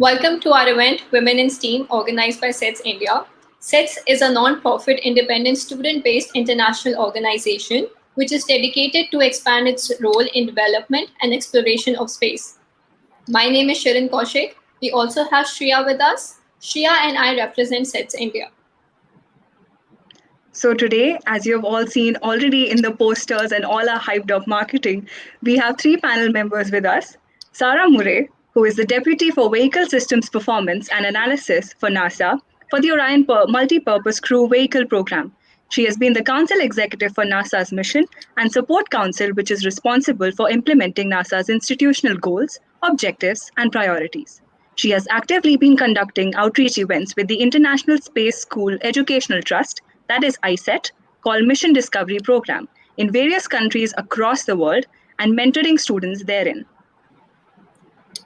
Welcome to our event, Women in STEAM, organized by SETS India. SETS is a non-profit, independent, student-based international organization which is dedicated to expand its role in development and exploration of space. My name is Shirin Kaushik. We also have Shreya with us. Shreya and I represent SETS India. So today, as you have all seen already in the posters and all our hyped up marketing, we have three panel members with us. Sara Murray, who is the Deputy for Vehicle Systems Performance and Analysis for NASA for the Orion Multi-Purpose Crew Vehicle Program. She has been the Council Executive for NASA's Mission and Support Council, which is responsible for implementing NASA's institutional goals, objectives, and priorities. She has actively been conducting outreach events with the International Space School Educational Trust, that is ISET, called Mission Discovery Program, in various countries across the world and mentoring students therein.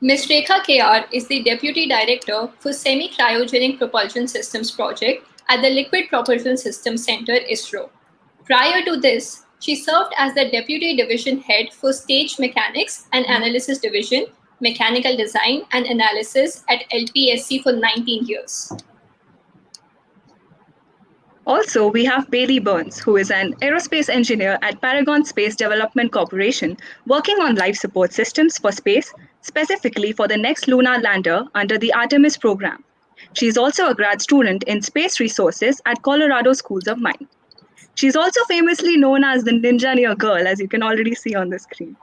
Ms. Rekha KR is the Deputy Director for Semi-Cryogenic Propulsion Systems Project at the Liquid Propulsion Systems Center, ISRO. Prior to this, she served as the Deputy Division Head for Stage Mechanics and Analysis Division, Mechanical Design and Analysis at LPSC for 19 years. Also, we have Bailey Burns, who is an aerospace engineer at Paragon Space Development Corporation, working on life support systems for space, specifically for the next lunar lander under the Artemis program. She is also a grad student in space resources at Colorado Schools of Mine. She is also famously known as the Ninja Girl, as you can already see on the screen.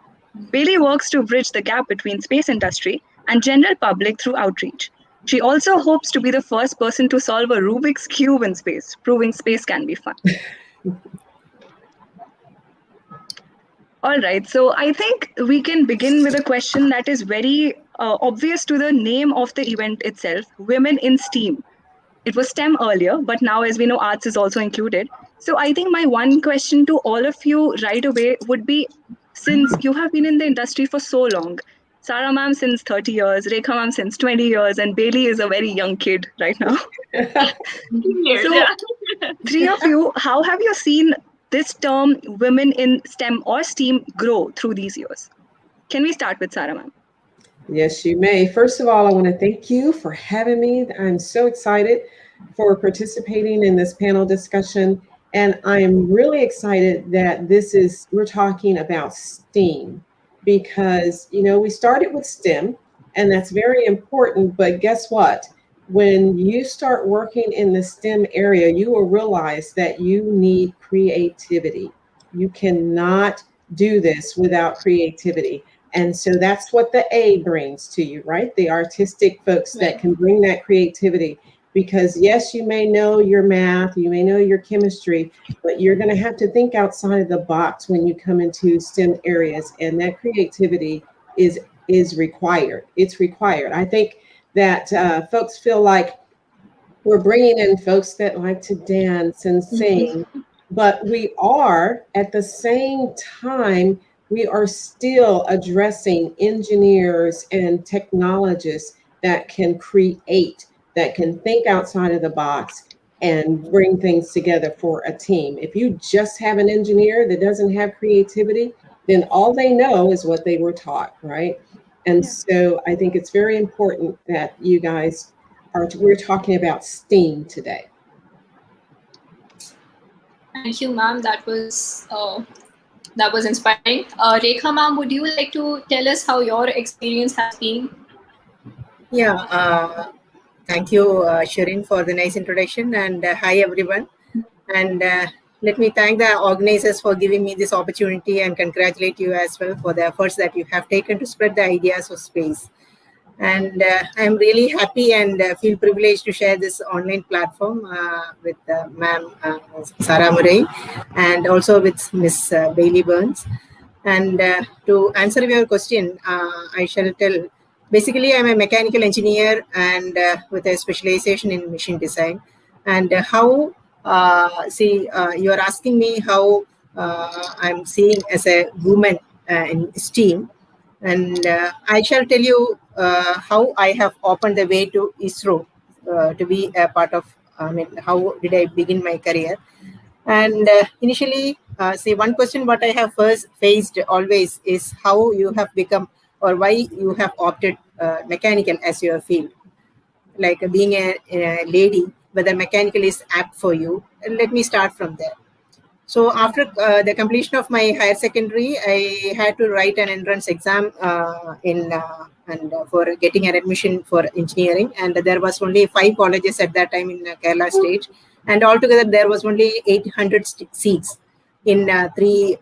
Bailey works to bridge the gap between space industry and general public through outreach. She also hopes to be the first person to solve a Rubik's Cube in space, proving space can be fun. All right, so I think we can begin with a question that is very obvious to the name of the event itself, Women in STEAM. It was STEM earlier, but now as we know, arts is also included. So I think my one question to all of you right away would be, since you have been in the industry for so long, Sara ma'am since 30 years, Rekha ma'am since 20 years, and Bailey is a very young kid right now. So three of you, how have you seen this term women in STEM or STEAM grow through these years? Can we start with Sara ma'am? Yes, you may. First of all, I want to thank you for having me. I'm so excited for participating in this panel discussion. And I'm really excited that we're talking about STEAM because, we started with STEM and that's very important. But guess what? When you start working in the STEM area, you will realize that you need creativity. You cannot do this without creativity. And so that's what the A brings to you, right? The artistic folks that can bring that creativity. Because yes, you may know your math, you may know your chemistry, but you're going to have to think outside of the box when you come into STEM areas. And that creativity is required. It's required. I think that folks feel like we're bringing in folks that like to dance and sing, but we are at the same time, we are still addressing engineers and technologists that can create, that can think outside of the box and bring things together for a team. If you just have an engineer that doesn't have creativity, then all they know is what they were taught, right? And so I think it's very important that you guys we're talking about STEAM today. Thank you, ma'am. That was inspiring. Rekha ma'am, would you like to tell us how your experience has been? Yeah, thank you, Shirin, for the nice introduction, and hi everyone. And let me thank the organizers for giving me this opportunity and congratulate you as well for the efforts that you have taken to spread the ideas of space. And I'm really happy and feel privileged to share this online platform with ma'am Sara Murray and also with Miss Bailey Burns. And to answer your question, I shall tell, basically I'm a mechanical engineer and with a specialization in machine design. And how, you're asking me how I'm seeing as a woman in STEAM. And I shall tell you how I have opened the way to ISRO to be a part of, how did I begin my career. And initially, one question what I have first faced always is how you have become or why you have opted mechanical as your field. like being a lady, whether mechanical is apt for you. And let me start from there. So after the completion of my higher secondary, I had to write an entrance exam for getting an admission for engineering. And there was only 5 colleges at that time in Kerala state. And altogether, there was only 800 seats in 3,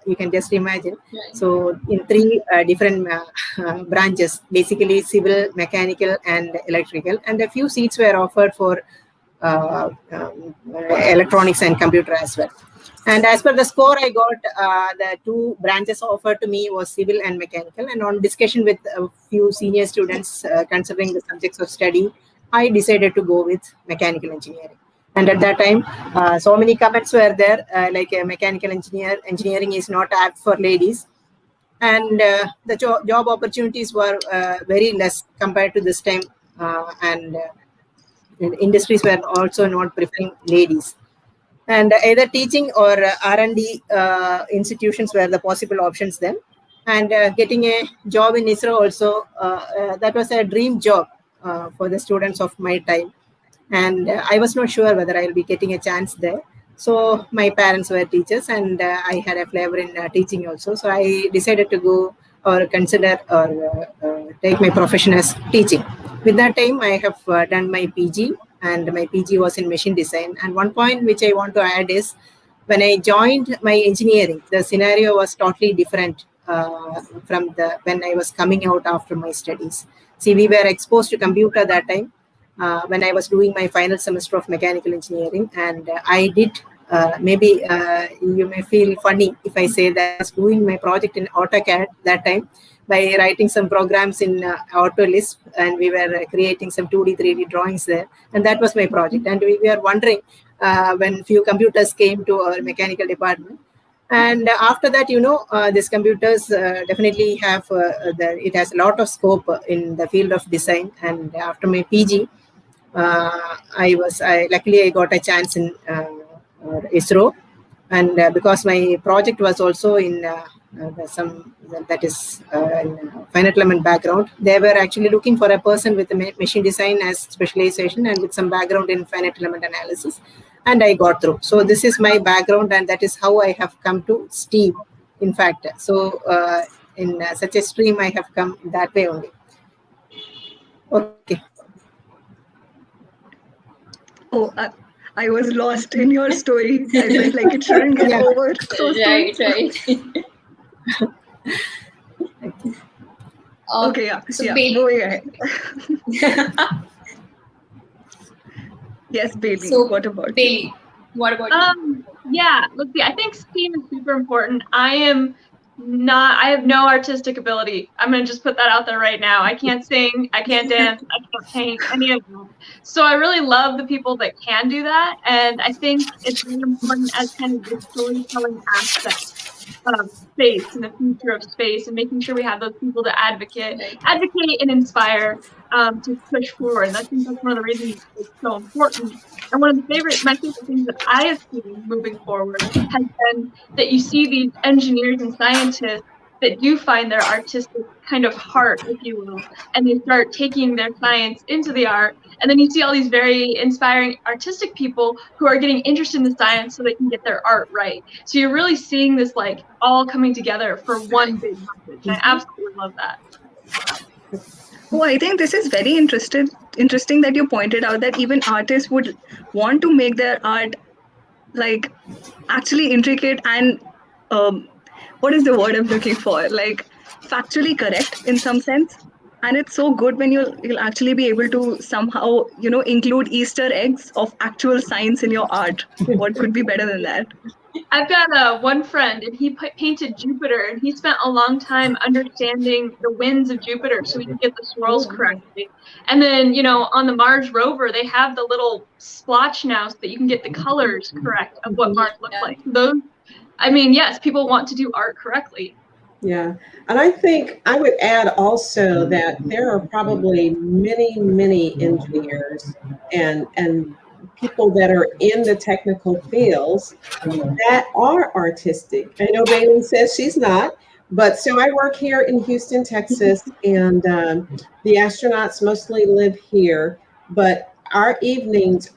you can just imagine. Right. So in 3 different branches, basically civil, mechanical, and electrical. And a few seats were offered for electronics and computer as well. And as per the score I got, the 2 branches offered to me was civil and mechanical. And on discussion with a few senior students considering the subjects of study, I decided to go with mechanical engineering. And at that time, so many comments were there, like a mechanical engineering is not apt for ladies. And the job opportunities were very less compared to this time. And industries were also not preferring ladies. And either teaching or R&D institutions were the possible options then. And getting a job in ISRO also, that was a dream job for the students of my time. And I was not sure whether I will be getting a chance there. So my parents were teachers, and I had a flavor in teaching also. So I decided to go or consider or take my profession as teaching. With that time, I have done my PG, and my PG was in machine design. And one point which I want to add is, when I joined my engineering, the scenario was totally different from when I was coming out after my studies. See, we were exposed to computer that time when I was doing my final semester of mechanical engineering, and I did. Maybe you may feel funny if I say that I was doing my project in AutoCAD that time, by writing some programs in AutoLisp, and we were creating some 2D, 3D drawings there. And that was my project. And we were wondering when few computers came to our mechanical department. And after that, these computers definitely have, it has a lot of scope in the field of design. And after my PG, luckily I got a chance in ISRO. And because my project was also in that is in finite element background, they were actually looking for a person with a machine design as specialization and with some background in finite element analysis, and I got through. So this is my background, and that is how I have come to STEAM, in fact. So in such a stream, I have come that way only. Okay. Oh, I was lost in your story. I felt like it shouldn't get over so soon. Right. Okay, yeah. So yeah. Bailey. Go ahead. Yes, Bailey. So what about Bailey? What about you? Yeah, let's see. I think STEAM is super important. I have no artistic ability. I'm going to just put that out there right now. I can't sing, I can't dance, I can't paint, any of them. So I really love the people that can do that. And I think it's really important as kind of the storytelling aspect of space and the future of space, and making sure we have those people to advocate and inspire to push forward. And I think that's one of the reasons it's so important. And one of my favorite things that I have seen moving forward has been that you see these engineers and scientists that do find their artistic kind of heart, if you will, and they start taking their science into the art. And then you see all these very inspiring artistic people who are getting interested in the science so they can get their art right. So you're really seeing this like all coming together for one big message. And I absolutely love that. Oh, I think this is very interesting that you pointed out that even artists would want to make their art like actually intricate and what is the word I'm looking for? Like factually correct in some sense. And it's so good when you'll actually be able to somehow, include Easter eggs of actual science in your art. What could be better than that? I've got one friend, and he painted Jupiter, and he spent a long time understanding the winds of Jupiter so he could get the swirls correctly. And then, on the Mars rover, they have the little splotch now so that you can get the colors correct of what Mars looks like. Yes, people want to do art correctly. Yeah. And I think I would add also that there are probably many, many engineers and people that are in the technical fields that are artistic. I know Bailey says she's not, But so I work here in Houston, Texas, and the astronauts mostly live here. But our evenings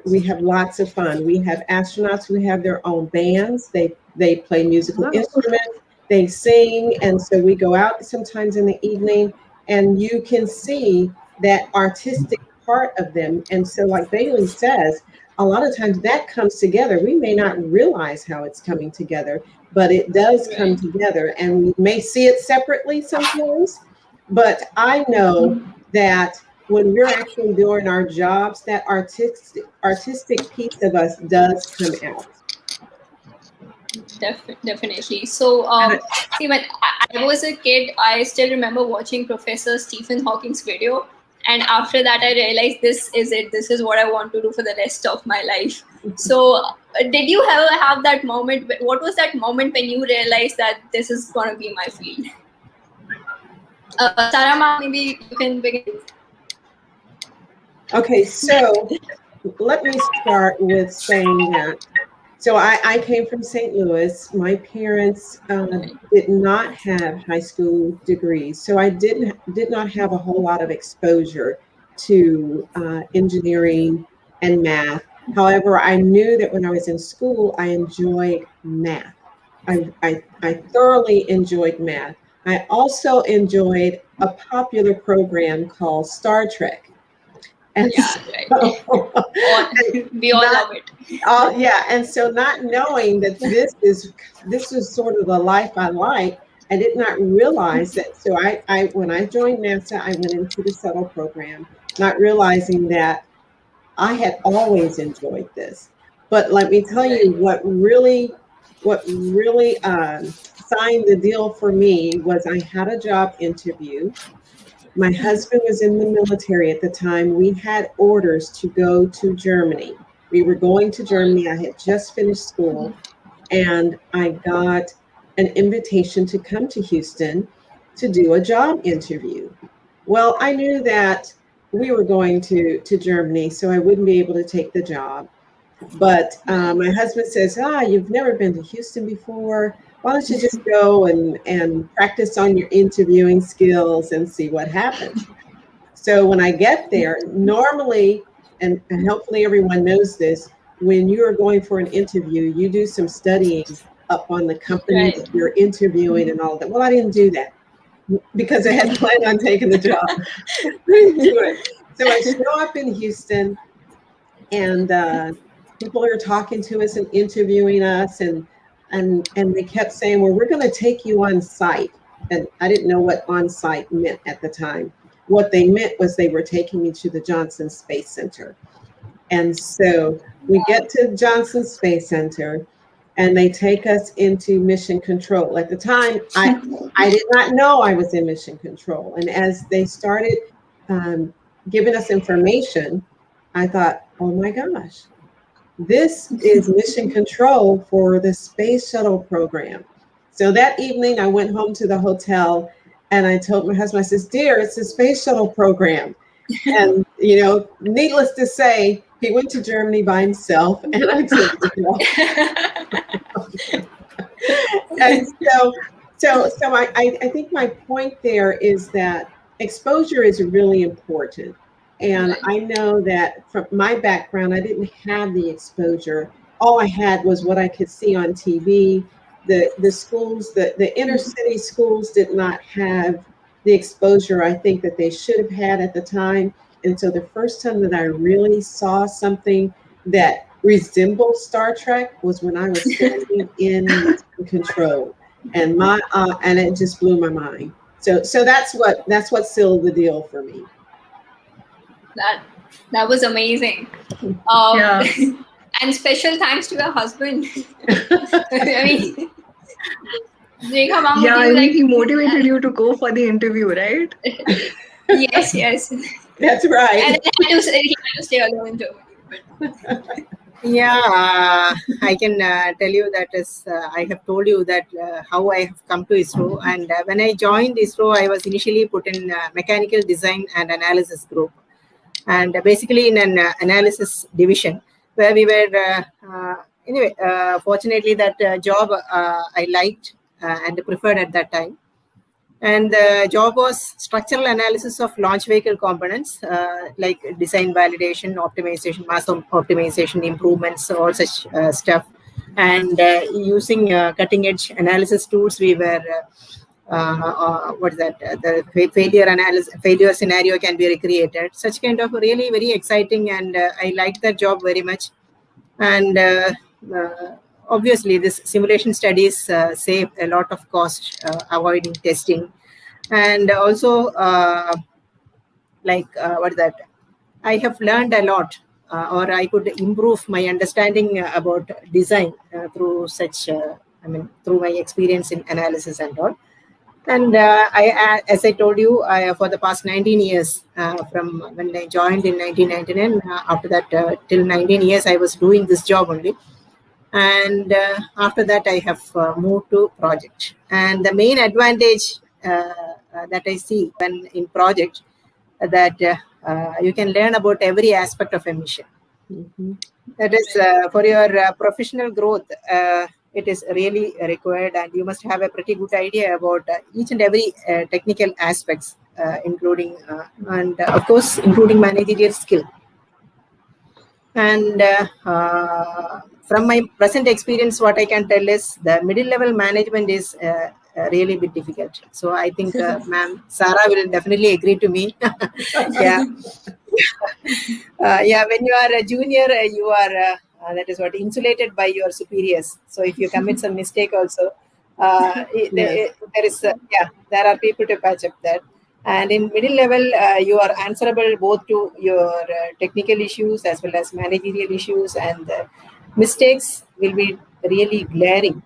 we have lots of fun. We have astronauts who have their own bands. They play musical instruments, they sing, and so we go out sometimes in the evening, and you can see that artistic part of them. And so, like Bailey says, a lot of times that comes together. We may not realize how it's coming together, but it does come together, and we may see it separately sometimes. But I know that when we're actually doing our jobs, that artistic piece of us does come out. Definitely. So, see, when I was a kid, I still remember watching Professor Stephen Hawking's video. And after that, I realized this is it. This is what I want to do for the rest of my life. So, did you ever have that moment? What was that moment when you realized that this is going to be my field? Sara, maybe you can begin. Okay, so let me start with saying that. So I came from St. Louis. My parents did not have high school degrees, so I did not have a whole lot of exposure to engineering and math. However, I knew that when I was in school, I enjoyed math. I thoroughly enjoyed math. I also enjoyed a popular program called Star Trek. And we all love it. Yeah, and so not knowing that this is sort of the life I like, I did not realize that. So I when I joined NASA, I went into the shuttle program, not realizing that I had always enjoyed this. But let me tell you, what really signed the deal for me was I had a job interview. My husband was in the military at the time. We had orders to go to Germany. We were going to Germany. I had just finished school, and I got an invitation to come to Houston to do a job interview. Well, I knew that we were going to Germany, so I wouldn't be able to take the job. But my husband says, you've never been to Houston before. Why don't you just go and practice on your interviewing skills and see what happens? So when I get there, normally, and hopefully everyone knows this, when you are going for an interview, you do some studying up on the company that you're interviewing and all that. Well, I didn't do that because I had planned on taking the job. So I show up in Houston, and people are talking to us and interviewing us, and they kept saying, well, we're going to take you on site. And I didn't know what on site meant at the time. What they meant was they were taking me to the Johnson Space Center. And so we get to Johnson Space Center, and they take us into mission control. At the time, I did not know I was in mission control. And as they started giving us information, I thought, oh my gosh, this is mission control for the space shuttle program. So that evening I went home to the hotel and I told my husband, I says, dear, it's the space shuttle program. And, needless to say, he went to Germany by himself, and I took the job. And so I think my point there is that exposure is really important. And I know that from my background, I didn't have the exposure. All I had was what I could see on TV. The schools, the inner city schools did not have the exposure I think that they should have had at the time. And so the first time that I really saw something that resembled Star Trek was when I was standing in control, and and it just blew my mind. So that's what sealed the deal for me. That was amazing. Yeah. And special thanks to your husband. I mean, Rekha, Mom, he motivated you to go for the interview, right? Yes. That's right. And he had to stay alone in Germany. Yeah, I can tell you that I have told you that how I have come to ISRO. And when I joined ISRO, I was initially put in mechanical design and analysis group. And basically in an analysis division where we were, fortunately that job I liked, and preferred at that time. And the job was structural analysis of launch vehicle components, like design validation, optimization, mass optimization, improvements, all such stuff. And using cutting edge analysis tools, we were what is that? The failure scenario can be recreated. Such kind of really very exciting, and I liked that job very much. And obviously, this simulation studies save a lot of cost, avoiding testing, and also what is that? I have learned a lot, or I could improve my understanding about design through such. Through my experience in analysis and all. And as I told you, for the past 19 years, from when I joined in 1999, after that, till 19 years, I was doing this job only. And after that, I have moved to project. And the main advantage that I see when in project, that you can learn about every aspect of a mission. Mm-hmm. That is for your professional growth. It is really required, and you must have a pretty good idea about each and every technical aspects, including and of course including managerial skill. And from my present experience, what I can tell is the middle level management is really a bit difficult. So I think ma'am Sara will definitely agree to me. Yeah. Yeah, when you are a junior, you are that is what, insulated by your superiors. So if you commit some mistake also, there are people to patch up that. And in middle level, you are answerable both to your technical issues as well as managerial issues, and mistakes will be really glaring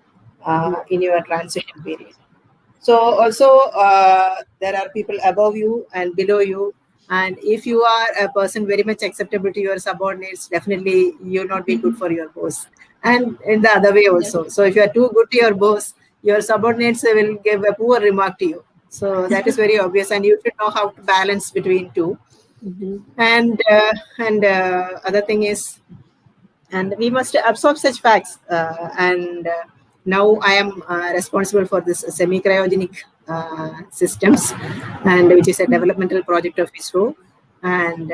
in your transition period. So also there are people above you and below you. And if you are a person very much acceptable to your subordinates, definitely you'll not be good for your boss. And in the other way also. So if you are too good to your boss, your subordinates will give a poor remark to you. So that is very obvious, and you should know how to balance between two. Mm-hmm. And other thing is, and we must absorb such facts. And now I am responsible for this semi-cryogenic systems, and which is a developmental project of ISRO. And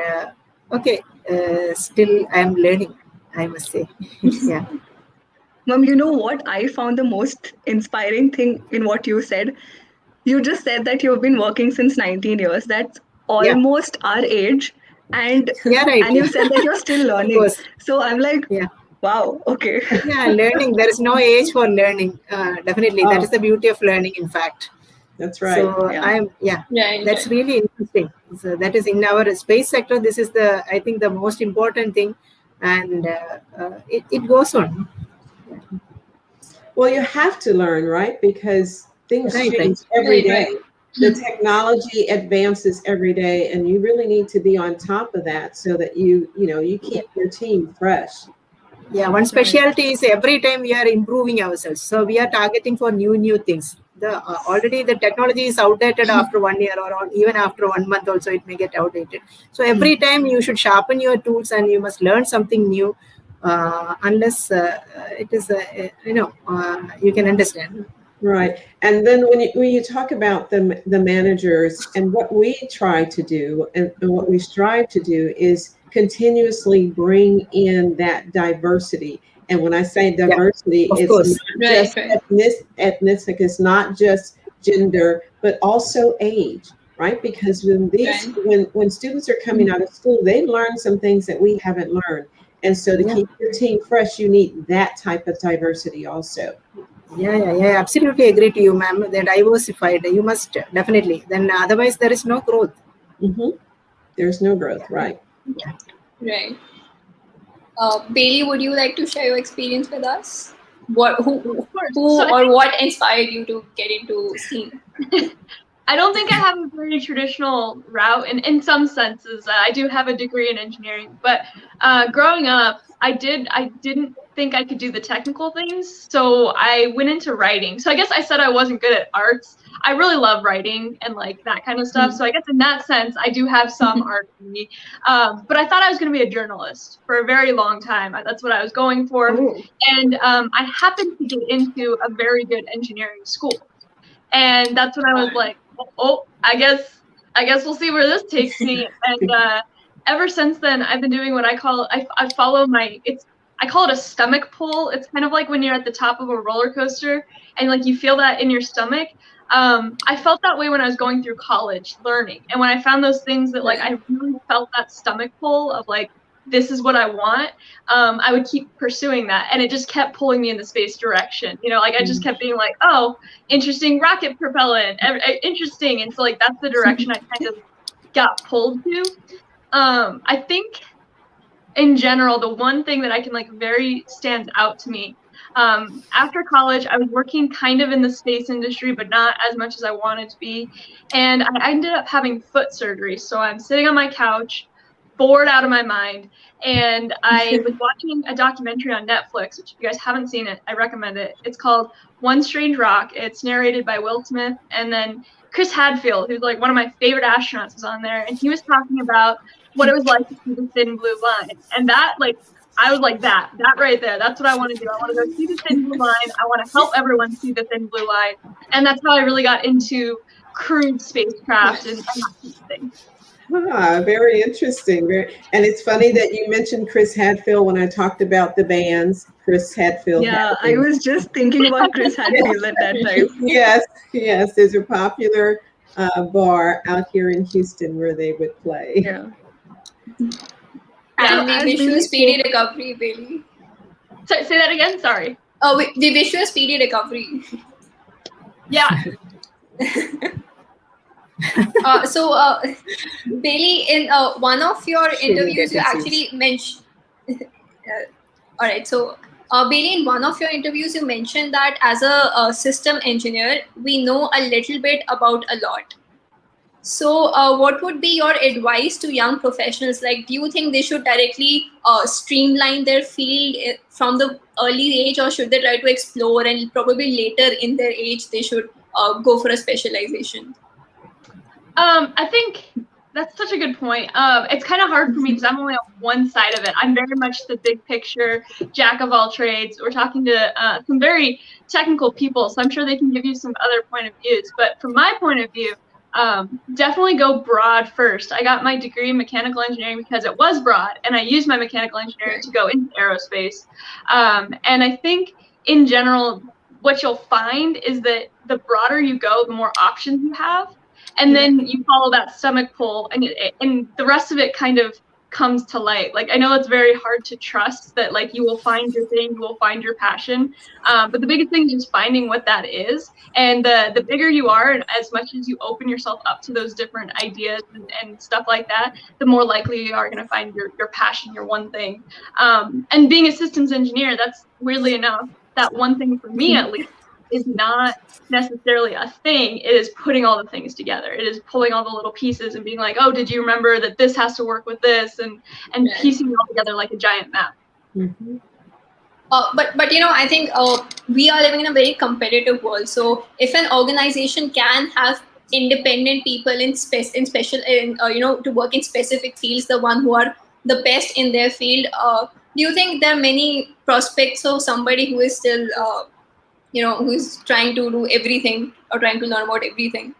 still I am learning, I must say. Yeah. Mom, you know what I found the most inspiring thing in what you said? You just said that you've been working since 19 years. That's almost our age. And Yeah, right. and you said that you're still learning. course. So I'm like, Yeah. wow, okay. Yeah, learning. There is no age for learning. Definitely. That is the beauty of learning, in fact. That's right. So that's really interesting. So that is in our space sector. This is I think the most important thing, and it goes on. Well, you have to learn, right? Because things change every day. Right. The technology advances every day, and you really need to be on top of that so that you keep your team fresh. Yeah, one specialty is every time we are improving ourselves. So we are targeting for new things. Already the technology is outdated after 1 year, or even after 1 month also it may get outdated. So every time you should sharpen your tools, and you must learn something new, unless it is you can understand. Right. And then when you talk about the managers, and what we try to do and what we strive to do is continuously bring in that diversity. And when I say diversity, it's not just ethnic, it's not just gender, but also age, right? Because when students are coming out of school, they learn some things that we haven't learned. And so to keep your team fresh, you need that type of diversity also. Yeah, absolutely agree to you, ma'am. They're diversified. You must definitely. Then otherwise there is no growth. Mm-hmm. There's no growth, right? Yeah. Right. Bailey, would you like to share your experience with us? What inspired you to get into STEAM? I don't think I have a very traditional route in some senses. I do have a degree in engineering, but growing up, I didn't think I could do the technical things, so I went into writing. So I guess I said I wasn't good at arts. I really love writing and like that kind of stuff. So I guess in that sense, I do have some art in me. But I thought I was going to be a journalist for a very long time. That's what I was going for. Oh. And I happened to get into a very good engineering school. And that's when I was like, oh, I guess we'll see where this takes me. And ever since then, I've been doing what I call I follow I call it a stomach pull. It's kind of like when you're at the top of a roller coaster and like you feel that in your stomach. I felt that way when I was going through college learning, and when I found those things that like I really felt that stomach pull of like, this is what I want, I would keep pursuing that, and it just kept pulling me in the space direction. You know, like I just kept being like, oh, interesting rocket propellant, interesting, and so like that's the direction I kind of got pulled to. I think in general, the one thing that I can like very stands out to me, after college, I was working kind of in the space industry, but not as much as I wanted to be, and I ended up having foot surgery. So I'm sitting on my couch, bored out of my mind, and I was watching a documentary on Netflix, which if you guys haven't seen it, I recommend it. It's called One Strange Rock. It's narrated by Will Smith, and then Chris Hadfield, who's like one of my favorite astronauts, was on there, and he was talking about what it was like to see the thin blue line. And that, like, I was like, that right there, that's what I want to do. I want to go see the thin blue line. I want to help everyone see the thin blue line. And that's how I really got into crewed spacecraft and that kind of thing. Very interesting. And it's funny that you mentioned Chris Hadfield when I talked about the bands. Chris Hadfield. Yeah, I was just thinking about Chris Hadfield at that time. Yes. There's a popular bar out here in Houston where they would play. Yeah. And we wish you a speedy recovery, Bailey. Sorry, say that again. Sorry. Oh, we wish you a speedy recovery. Yeah. So, Bailey, in one of your interviews, you actually mentioned. All right. So, Bailey, in one of your interviews, you mentioned that as a system engineer, we know a little bit about a lot. So, what would be your advice to young professionals? Like, do you think they should directly streamline their field from the early age, or should they try to explore and probably later in their age they should go for a specialization? I think that's such a good point. It's kind of hard for me because I'm only on one side of it. I'm very much the big picture, jack of all trades. We're talking to some very technical people, so I'm sure they can give you some other point of views. But from my point of view, definitely go broad first. I got my degree in mechanical engineering because it was broad, and I used my mechanical engineering to go into aerospace. And I think in general, what you'll find is that the broader you go, the more options you have. And then you follow that stomach pull, and the rest of it kind of comes to light. Like, I know it's very hard to trust that, like, you will find your thing, you will find your passion. But the biggest thing is just finding what that is. And the bigger you are, and as much as you open yourself up to those different ideas and stuff like that, the more likely you are going to find your passion, your one thing. And being a systems engineer, that's weirdly enough, that one thing for me at least, is not necessarily a thing. It is putting all the things together. It is pulling all the little pieces and being like, oh, did you remember that this has to work with this, and piecing it all together like a giant map. Mm-hmm. But you know, I think we are living in a very competitive world. So if an organization can have independent people in to work in specific fields, the one who are the best in their field, do you think there are many prospects of somebody who is still who's trying to do everything or trying to learn about everything?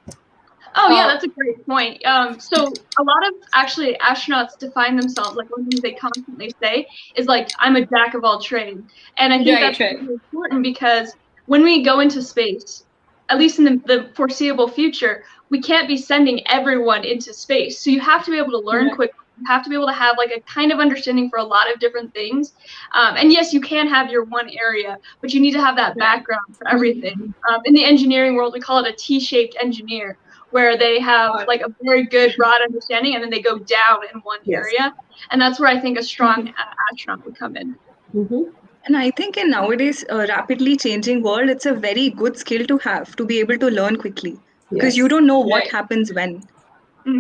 Oh, yeah, that's a great point. So a lot of actually astronauts define themselves, like one thing they constantly say is like, I'm a jack of all trades. And I think that's really important because when we go into space, at least in the foreseeable future, we can't be sending everyone into space. So you have to be able to learn quickly. You have to be able to have like a kind of understanding for a lot of different things. And yes, you can have your one area, but you need to have that background for everything. In the engineering world, we call it a T-shaped engineer, where they have like a very good broad understanding and then they go down in one area. And that's where I think a strong astronaut would come in. Mm-hmm. And I think in nowadays rapidly changing world, it's a very good skill to have, to be able to learn quickly. because Yes. you don't know what Right. happens when.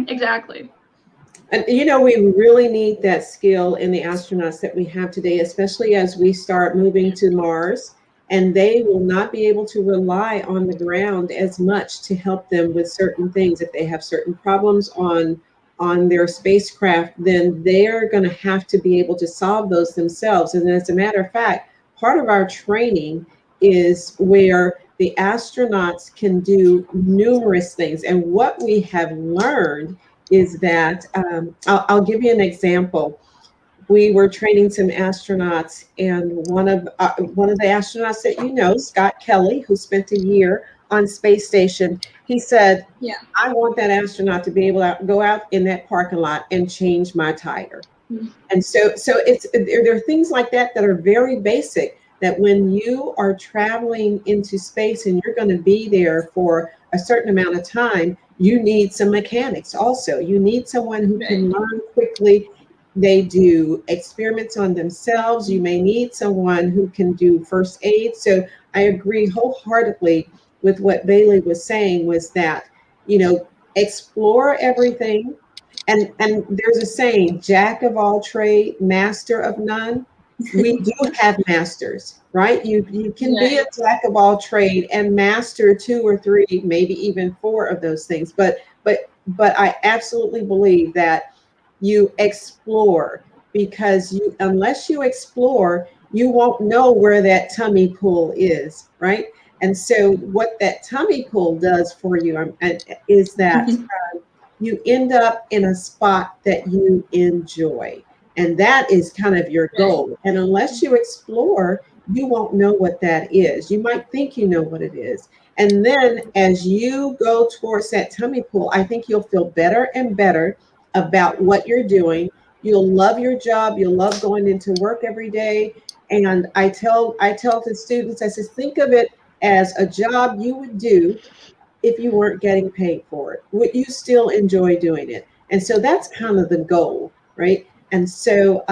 Exactly. And we really need that skill in the astronauts that we have today, especially as we start moving to Mars. And they will not be able to rely on the ground as much to help them with certain things. If they have certain problems on their spacecraft, then they are going to have to be able to solve those themselves. And as a matter of fact, part of our training is where the astronauts can do numerous things. And what we have learned is that I'll give you an example. We were training some astronauts, and one of the astronauts that Scott Kelly, who spent a year on space station, he said, Yeah. I want that astronaut to be able to go out in that parking lot and change my tire. And so there are things like that that are very basic, that when you are traveling into space and you're going to be there for a certain amount of time, you need some mechanics also. You need someone who can learn quickly. They do experiments on themselves. You may need someone who can do first aid. So I agree wholeheartedly with what Bailey was saying, was that, explore everything. And there's a saying, jack of all trade, master of none. We do have masters, right? You can be a jack of all trade and master 2 or 3, maybe even 4 of those things. But I absolutely believe that you explore, because unless you explore, you won't know where that tummy pool is, right? And so what that tummy pool does for you is that you end up in a spot that you enjoy. And that is kind of your goal. And unless you explore, you won't know what that is. You might think you know what it is. And then as you go towards that tummy pool, I think you'll feel better and better about what you're doing. You'll love your job. You'll love going into work every day. And I tell the students, I said, think of it as a job you would do if you weren't getting paid for it. Would you still enjoy doing it? And so that's kind of the goal, right? And so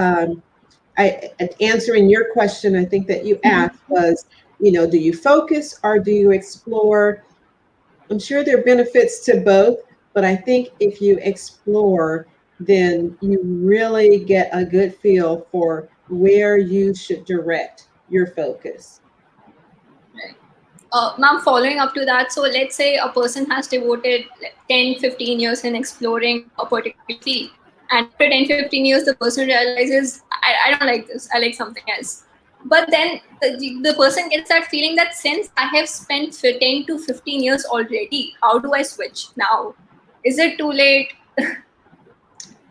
answering your question, I think that you asked was, do you focus or do you explore? I'm sure there are benefits to both, but I think if you explore, then you really get a good feel for where you should direct your focus. Ma'am, following up to that, so let's say a person has devoted 10, 15 years in exploring a particular field. And after 10, 15 years, the person realizes, I don't like this, I like something else. But then the person gets that feeling that since I have spent 10 to 15 years already, how do I switch now? Is it too late?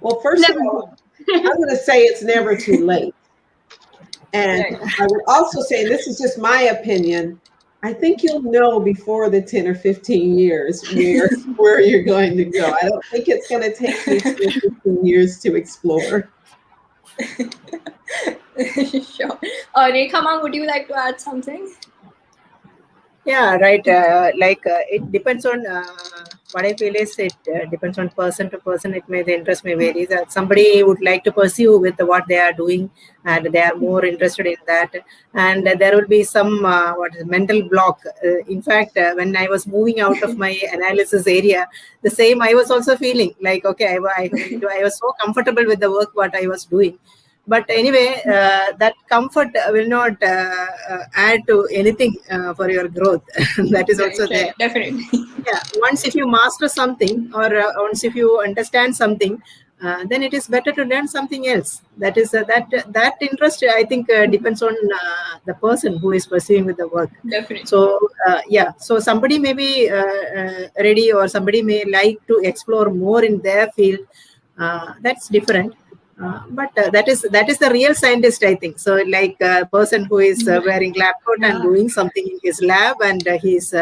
Well, first of all, I'm going to say it's never too late. And I would also say, and this is just my opinion, I think you'll know before the 10 or 15 years where you're going to go. I don't think it's going to take you 10 or 15 years to explore. Sure. Rekha ma'am, would you like to add something? Yeah, right. It depends on what I feel is it depends on person to person. The interest may vary. That somebody would like to pursue with what they are doing, and they are more interested in that. And there will be some mental block. In fact, when I was moving out of my analysis area, the same I was also feeling like, okay, I was so comfortable with the work what I was doing. But anyway, that comfort will not add to anything for your growth. That is also there. Definitely. Yeah. Once if you master something, or once if you understand something, then it is better to learn something else. That is that interest, I think, depends on the person who is pursuing with the work. Definitely. So so somebody may be ready, or somebody may like to explore more in their field. That's different. But that is the real scientist, I think. So like a person who is wearing lab coat and doing something in his lab, and he's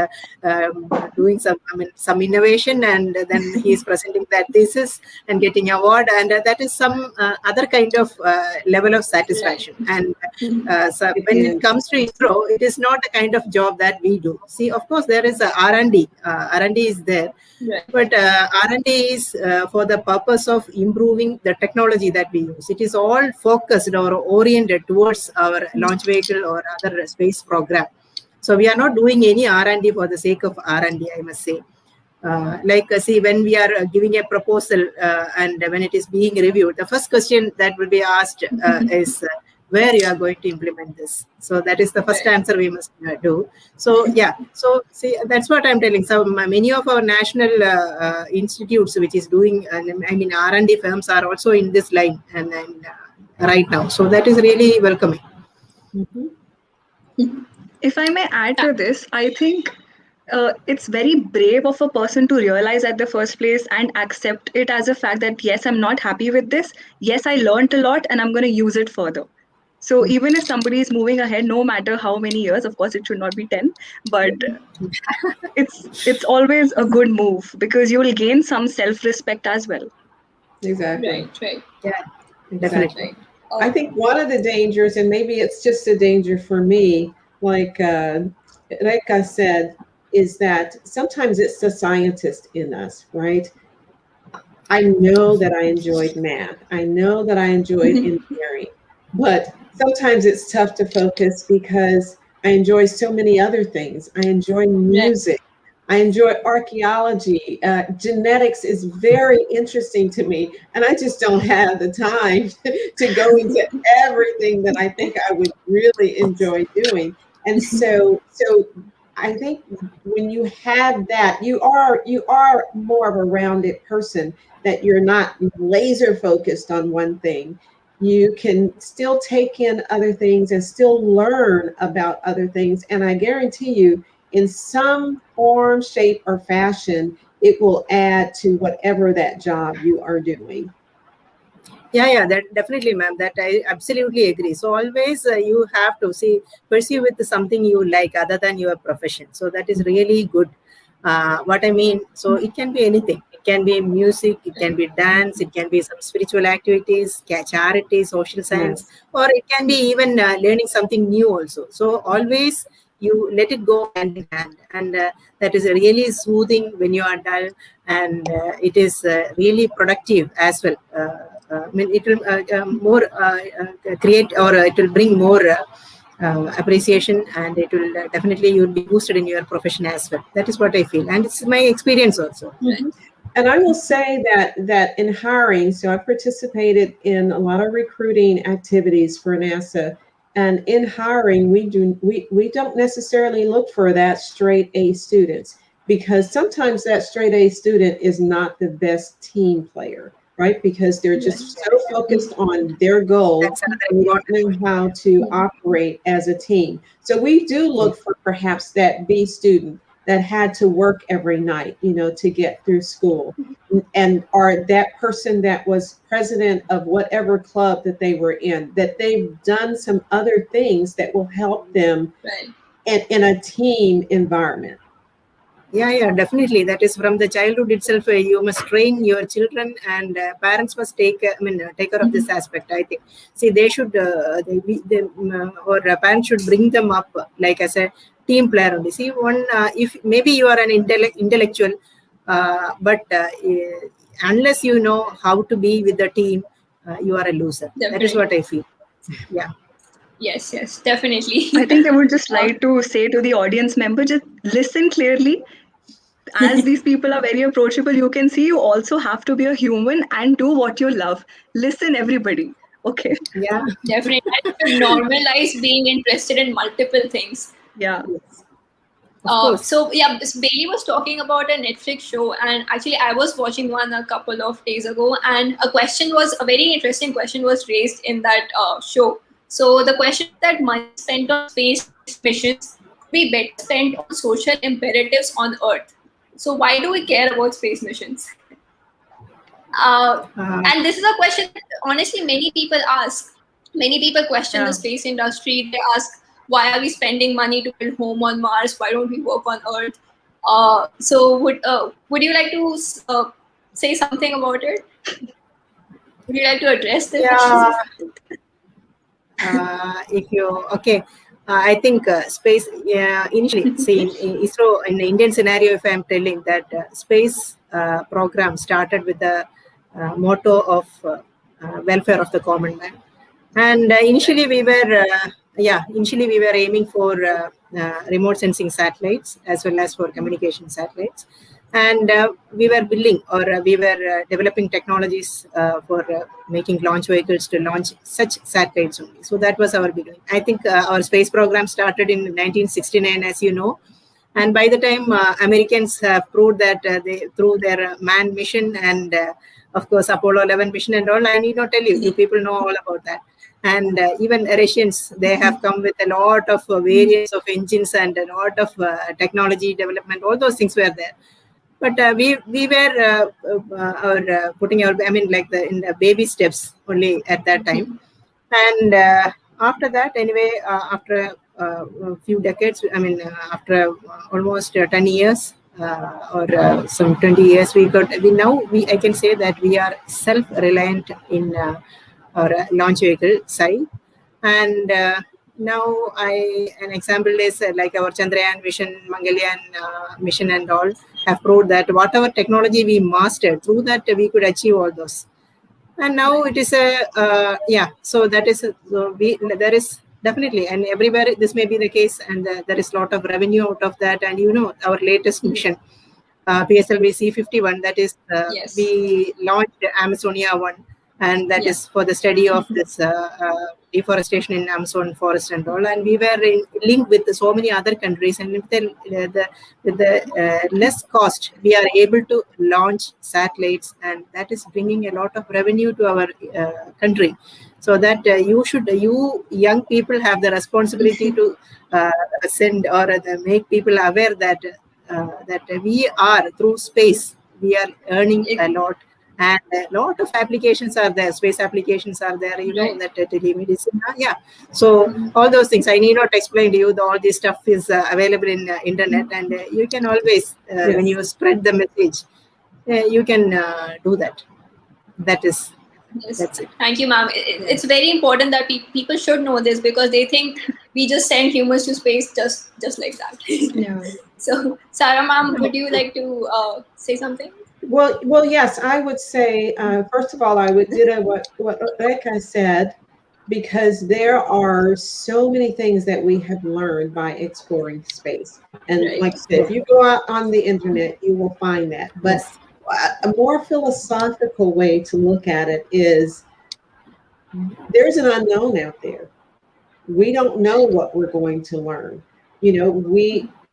doing some innovation, and then he's presenting that thesis and getting award, and that is some other kind of level of satisfaction. And so when it comes to ISRO, it is not a kind of job that we do. See, of course, there is a R&D. R&D is there. Right. But R&D is for the purpose of improving the technology that we use. It is all focused or oriented towards our launch vehicle or other space program. So we are not doing any R&D for the sake of R&D, I must say. See, when we are giving a proposal and when it is being reviewed, the first question that will be asked is where you are going to implement this. So that is the first answer we must do. So yeah, so see, that's what I'm telling. So many of our national institutes which is doing, R&D firms are also in this line and right now. So that is really welcoming. If I may add to this, I think it's very brave of a person to realize at the first place and accept it as a fact that, yes, I'm not happy with this. Yes, I learned a lot and I'm going to use it further. So even if somebody is moving ahead, no matter how many years, of course, it should not be 10, but it's always a good move because you will gain some self-respect as well. Exactly. Right. Yeah, definitely. Right. I think one of the dangers, and maybe it's just a danger for me, like Reka said, is that sometimes it's the scientist in us, right? I know that I enjoyed math. I know that I enjoyed engineering, but sometimes it's tough to focus because I enjoy so many other things. I enjoy music. I enjoy archaeology. Genetics is very interesting to me, and I just don't have the time to go into everything that I think I would really enjoy doing. And so I think when you have that, you are more of a rounded person, that you're not laser focused on one thing. You can still take in other things and still learn about other things. And I guarantee you, in some form, shape, or fashion, it will add to whatever that job you are doing. Yeah, that definitely, ma'am. That I absolutely agree. So always you have to pursue with something you like other than your profession. So that is really good. What I mean, so it can be anything. It can be music, it can be dance, it can be some spiritual activities, charity, social science, or it can be even learning something new also. So always you let it go hand in hand, and that is really soothing when you are dull, and it is really productive as well. It will more create, or it will bring more appreciation, and it will definitely, you'll be boosted in your profession as well. That is what I feel, and it's my experience also. And I will say that in hiring, so I participated in a lot of recruiting activities for NASA. And in hiring, we don't necessarily look for that straight A students, because sometimes that straight A student is not the best team player, right? Because they're just so focused on their goal, and don't know how to operate as a team. So we do look for perhaps that B student that had to work every night, to get through school, or that person that was president of whatever club that they were in, that they've done some other things that will help them in a team environment. Yeah, definitely. That is from the childhood itself. You must train your children, and parents must take care of this aspect. I think. See, they should, or parents should bring them up like as a team player only. See, if maybe you are an intellectual, but unless you know how to be with the team, you are a loser. Definitely. That is what I feel. Yeah. Yes, definitely. I think I would just like to say to the audience member, just listen clearly. As these people are very approachable, you can see you also have to be a human and do what you love. Listen, everybody. Okay. Yeah, definitely. I should normalize being interested in multiple things. Yeah. So Bailey was talking about a Netflix show, and actually I was watching one a couple of days ago, and a very interesting question was raised in that show. So the question is that money spent on space missions could be better spent on social imperatives on Earth. So why do we care about space missions? And this is a question that honestly many people ask. Many people question the space industry. They ask, why are we spending money to build home on Mars? Why don't we work on Earth? So would you like to say something about it? Would you like to address the question? I think space, initially, see, in ISRO, in the Indian scenario, if I'm telling that space program started with the motto of welfare of the common man. And initially we were aiming for remote sensing satellites as well as for communication satellites. And we were building, or we were developing technologies for making launch vehicles to launch such satellites only. So that was our beginning. I think our space program started in 1969, as you know. And by the time Americans have proved that they through their manned mission and of course Apollo 11 mission and all, I need not tell you, you people know all about that. And even Russians, they have come with a lot of variants of engines and a lot of technology development. All those things were there. But we were putting our, I mean, like in the baby steps only at that time. And after that, anyway, after a few decades, I mean, after almost 10 years or some 20 years, I can say that we are self-reliant in our launch vehicle side. And now an example is like our Chandrayaan mission, Mangalyaan mission and all have proved that whatever technology we mastered, through that we could achieve all those. And now it is a so that is there is definitely, and everywhere this may be the case, and there is a lot of revenue out of that. And our latest mission, PSLV C51, that is Yes. we launched Amazonia 1, and that is for the study of this deforestation in Amazon forest and all. And we were linked with so many other countries, and with the less cost, we are able to launch satellites, and that is bringing a lot of revenue to our country. So that you young people have the responsibility to send or make people aware that that we are through space, we are earning a lot. And a lot of applications are there, space applications are there, Right. that telemedicine. So all those things, I need not explain to you, all this stuff is available in internet, and you can always, when you spread the message, you can do that. That's it. Thank you, ma'am. It's very important that people should know this, because they think we just send humans to space just like that. Yeah. So, Sara, ma'am, would you like to say something? Well, yes, I would say, first of all, I would ditto what Rebecca said, because there are so many things that we have learned by exploring space. And Right. like I said, if you go out on the internet, you will find that. But a more philosophical way to look at it is there's an unknown out there. We don't know what we're going to learn.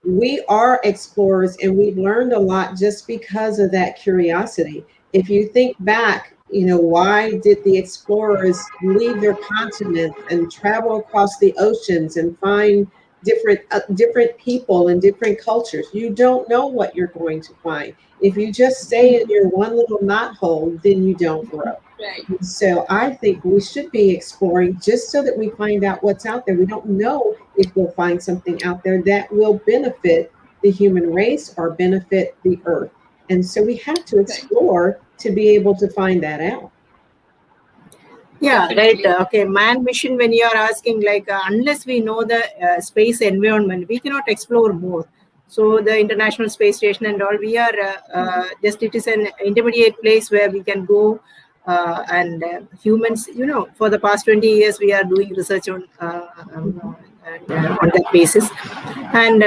We are explorers, and we've learned a lot just because of that curiosity. If you think back, why did the explorers leave their continents and travel across the oceans and find different people and different cultures? You don't know what you're going to find. If you just stay in your one little knothole, then you don't grow. Right. So I think we should be exploring just so that we find out what's out there. We don't know if we'll find something out there that will benefit the human race or benefit the earth. And so we have to explore to be able to find that out. Yeah, right. Okay, manned mission, when you are asking, like, unless we know the space environment, we cannot explore more. So the International Space Station and all, we are it is an intermediate place where we can go. And humans, for the past 20 years, we are doing research on that basis. And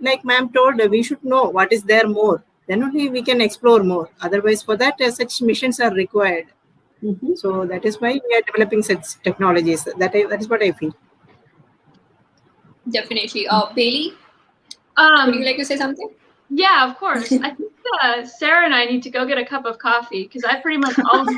like ma'am told, we should know what is there more. Then only we can explore more. Otherwise, for that, such missions are required. Mm-hmm. So that is why we are developing such technologies. That is what I feel. Definitely. Bailey, would you like to say something? Yeah, of course. I think Sara and I need to go get a cup of coffee, because I pretty much always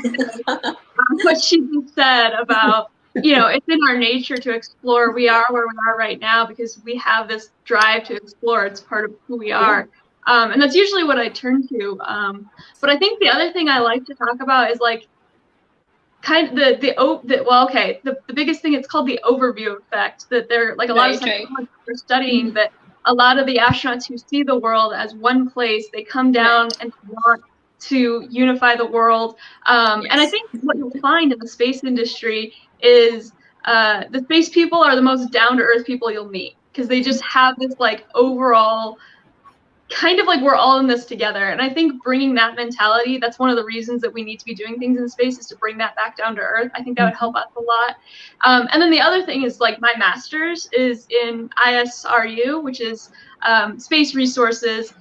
what she just said about, it's in our nature to explore. We are where we are right now because we have this drive to explore. It's part of who we are. And that's usually what I turn to. But I think the other thing I like to talk about is like kind of the biggest thing, it's called the overview effect, that they're like a lot of psychologists are studying that a lot of the astronauts who see the world as one place, they come down and want to unify the world. And I think what you'll find in the space industry is the space people are the most down-to-earth people you'll meet, because they just have this like overall kind of like we're all in this together. And I think bringing that mentality, that's one of the reasons that we need to be doing things in space, is to bring that back down to earth. I think that would help us a lot. And then the other thing is, like, my master's is in ISRU, which is space resources.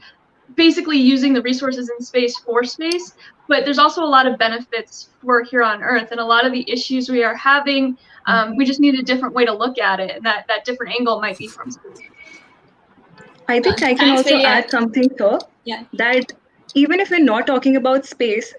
basically using the resources in space for space, but there's also a lot of benefits for here on Earth, and a lot of the issues we are having, we just need a different way to look at it, and that different angle might be from space. I think I can Thanks, also Billy. add something here, Yeah. that even if we're not talking about space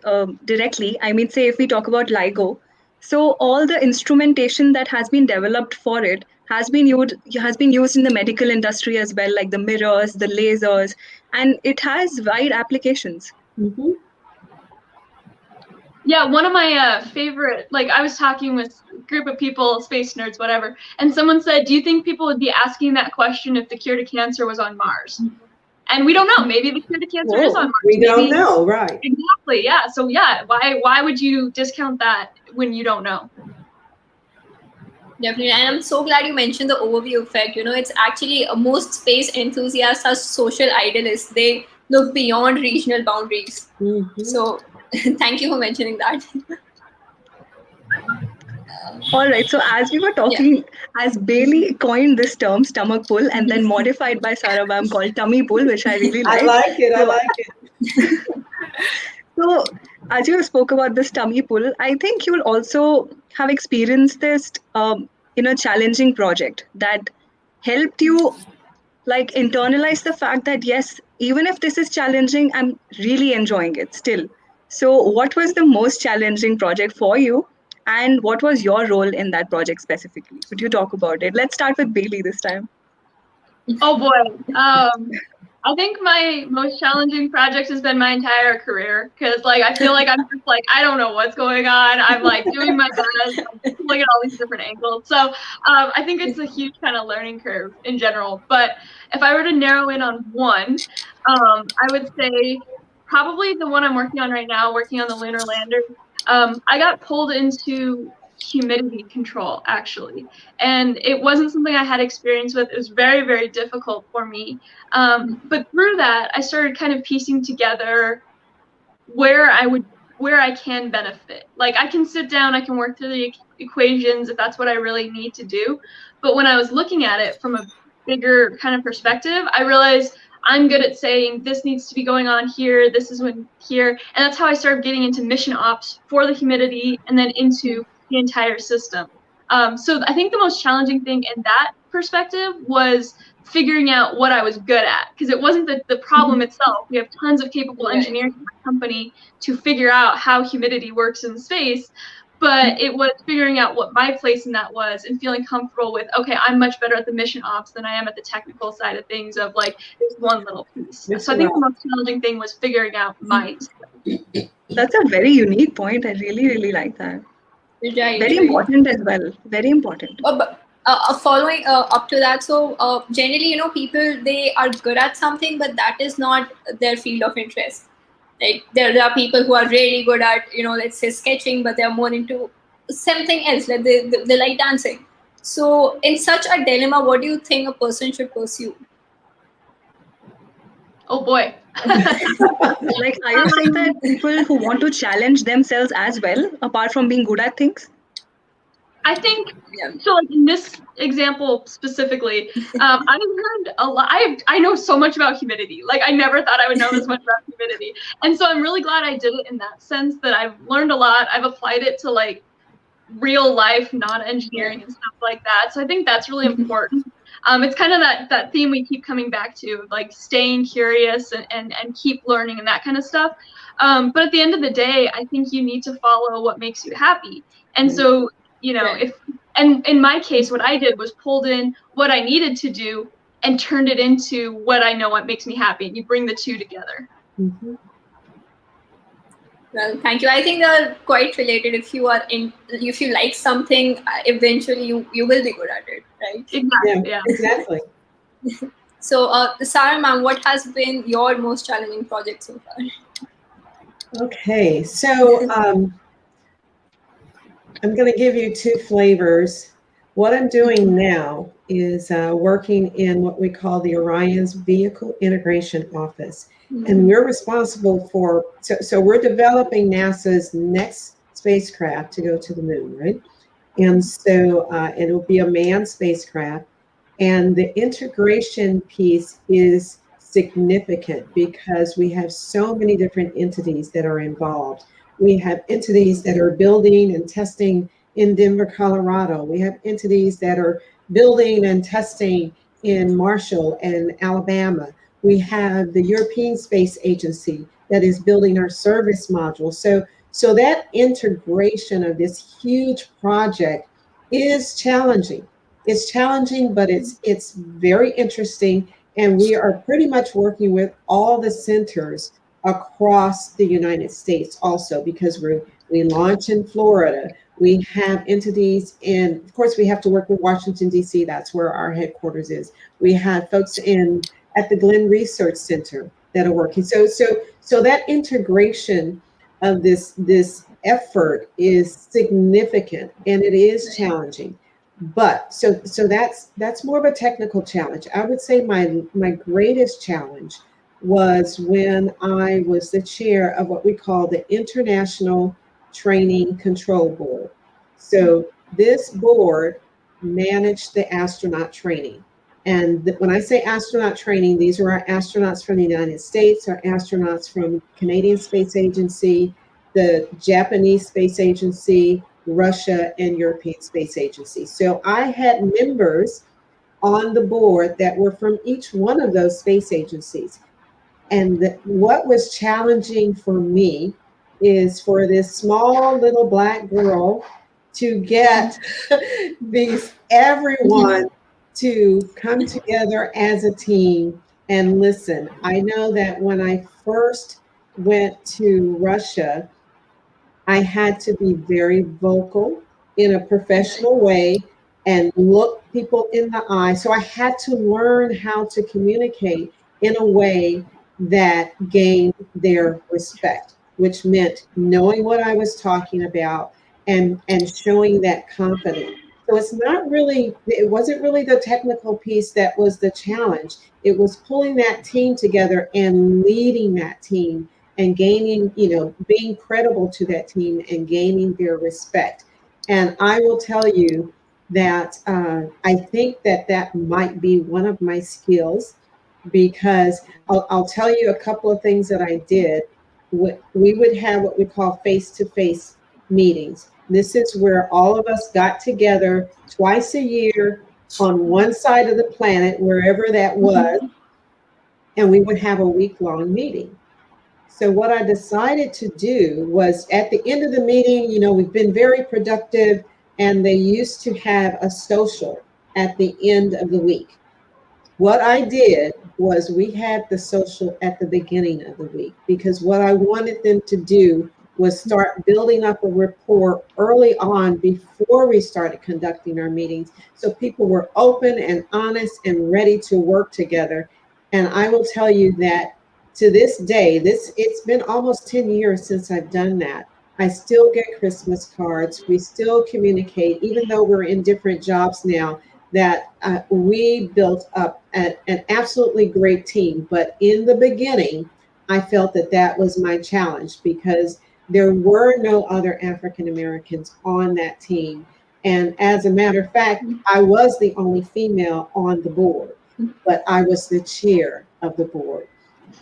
directly, I mean, say if we talk about LIGO, so all the instrumentation that has been developed for it has been used in the medical industry as well, like the mirrors, the lasers, and it has wide applications. Mhm. Yeah, one of my favorite, like I was talking with a group of people, space nerds, whatever, and someone said, do you think people would be asking that question if the cure to cancer was on Mars? And we don't know. Maybe the cure to cancer is on Mars. We don't Maybe, know, right? Exactly. Yeah. So yeah, why would you discount that when you don't know? Definitely, and I'm so glad you mentioned the overview effect. You know, it's actually most space enthusiasts are social idealists. They look beyond regional boundaries. Mhm. So, thank you for mentioning that. All right, so as we were talking, as Bailey coined this term, stomach pull, and then modified by Sara Ma'am called tummy pull, which I really I like. like it. I So- like it. So, as you spoke about this tummy pull, I think you'll also have experienced this in a challenging project that helped you like internalize the fact that yes, even if this is challenging, I'm really enjoying it still. So, what was the most challenging project for you, and what was your role in that project specifically? Could you talk about it? Let's start with Bailey this time. Oh boy. I think my most challenging project has been my entire career, because like I feel like I'm just like, I don't know what's going on. I'm like doing my best, I'm looking at all these different angles. So I think it's a huge kind of learning curve in general. But if I were to narrow in on one, I would say probably the one I'm working on right now, working on the lunar lander. I got pulled into humidity control actually, and it wasn't something I had experience with. It was very, very difficult for me. But through that, I started kind of piecing together where I can benefit. Like I can sit down, I can work through the equations if that's what I really need to do. But when I was looking at it from a bigger kind of perspective, I realized I'm good at saying this needs to be going on here, this is when here, and that's how I started getting into mission ops for the humidity and then into the entire system. So I think the most challenging thing in that perspective was figuring out what I was good at, because it wasn't the problem itself. We have tons of capable engineers in my company to figure out how humidity works in space, but it was figuring out what my place in that was and feeling comfortable with, okay, I'm much better at the mission ops than I am at the technical side of things of like this one little piece. So I think the most challenging thing was figuring out my skill. That's a very unique point. I really, really like that. Right, Very important as well. Very important. But following up to that, so generally, you know, people, they are good at something, but that is not their field of interest. Like there are people who are really good at, you know, let's say sketching, but they're more into something else. Like they like dancing. So in such a dilemma, what do you think a person should pursue? Oh boy. Like, are you saying that people who want to challenge themselves as well, apart from being good at things? I think so. Like in this example specifically, I've learned a lot. I know so much about humidity. Like I never thought I would know this much about humidity, and so I'm really glad I did it in that sense. That I've learned a lot. I've applied it to like real life, not engineering and stuff like that. So I think that's really important. It's kind of that theme we keep coming back to, like staying curious and keep learning and that kind of stuff. But at the end of the day, I think you need to follow what makes you happy. And so, you know, and in my case, what I did was pulled in what I needed to do and turned it into what I know what makes me happy. And you bring the two together. Mm-hmm. Well, thank you. I think they're quite related. If you like something, eventually you will be good at it, right? Exactly. Yeah. Exactly. So, Sara ma'am, what has been your most challenging project so far? Okay, so I'm going to give you two flavors. What I'm doing now is working in what we call the Orion's Vehicle Integration Office. And we're responsible for, so we're developing NASA's next spacecraft to go to the moon, right? And so it'll be a manned spacecraft. And the integration piece is significant because we have so many different entities that are involved. We have entities that are building and testing in Denver, Colorado. We have entities that are building and testing in Marshall and Alabama. We have the European Space Agency that is building our service module. So that integration of this huge project is challenging. It's challenging, but it's very interesting. And we are pretty much working with all the centers across the United States also, because we launch in Florida. We have entities in, of course, we have to work with Washington, D.C. That's where our headquarters is. We have folks at the Glenn Research Center that are working. So that integration of this effort is significant, and it is challenging. But so that's more of a technical challenge. I would say my greatest challenge was when I was the chair of what we call the International Training Control Board. So this board managed the astronaut training. And when I say astronaut training, these are our astronauts from the United States, our astronauts from Canadian Space Agency, the Japanese Space Agency, Russia, and European Space Agency. So I had members on the board that were from each one of those space agencies. And what was challenging for me is for this small little Black girl to get everyone to come together as a team and listen. I know that when I first went to Russia, I had to be very vocal in a professional way and look people in the eye. So I had to learn how to communicate in a way that gained their respect, which meant knowing what I was talking about and showing that confidence. So it wasn't really the technical piece that was the challenge. It was pulling that team together and leading that team and gaining, being credible to that team and gaining their respect. And I will tell you that I think that might be one of my skills, because I'll tell you a couple of things that I did. We would have what we call face-to-face meetings. This is where all of us got together twice a year on one side of the planet, wherever that was, and we would have a week-long meeting. So what I decided to do was, at the end of the meeting, we've been very productive, and they used to have a social at the end of the week. What I did was we had the social at the beginning of the week, because what I wanted them to do was start building up a rapport early on before we started conducting our meetings, so people were open and honest and ready to work together. And I will tell you that to this day, it's been almost 10 years since I've done that. I still get Christmas cards. We still communicate, even though we're in different jobs now, that we built up an absolutely great team. But in the beginning, I felt that was my challenge, because there were no other African Americans on that team. And as a matter of fact, I was the only female on the board, but I was the chair of the board.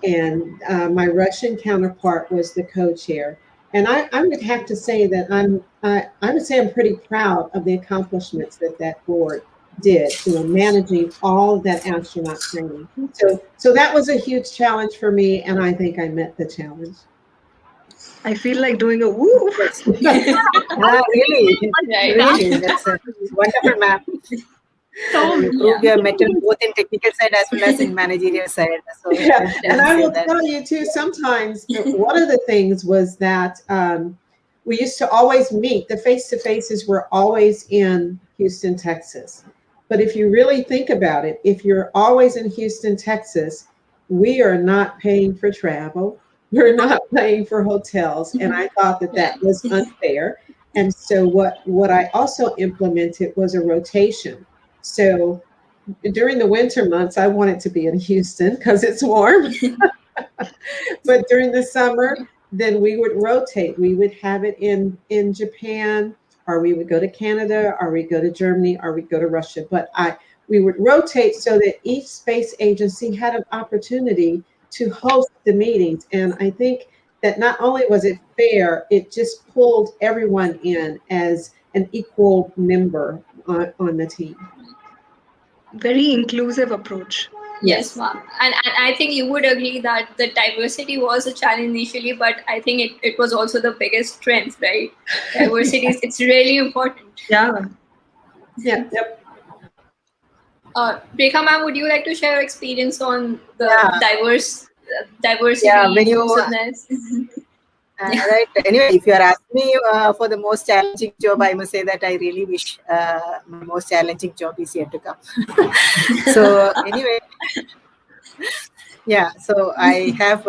And my Russian counterpart was the co-chair. And I would have to say that I would say I'm pretty proud of the accomplishments that board did, managing all of that astronaut training. So that was a huge challenge for me, and I think I met the challenge. I feel like doing a woo. Really? Right. Really? That's a wonderful map. You're met both in technical side as well as in managerial side. So yeah. And I will tell you too, sometimes one of the things was that we used to always meet. The face-to-faces were always in Houston, Texas. But if you really think about it, if you're always in Houston, Texas, we are not paying for travel. We're not paying for hotels. And I thought that was unfair. And so what I also implemented was a rotation. So during the winter months, I wanted to be in Houston because it's warm. But during the summer, then we would rotate. We would have it in Japan, or we would go to Canada, or we'd go to Germany, or we'd go to Russia. But we would rotate so that each space agency had an opportunity to host the meetings. And I think that not only was it fair, it just pulled everyone in as an equal member on the team. Very inclusive approach. Yes, ma'am. And I think you would agree that the diversity was a challenge initially, but I think it was also the biggest strength, right? Diversity, it's really important. Yeah. Yeah. Yep. Rekha ma'am, would you like to share your experience on the diversity when you inclusiveness? right. Anyway, if you are asking me for the most challenging job, I must say that I really wish my most challenging job is yet to come. So anyway, yeah. So I have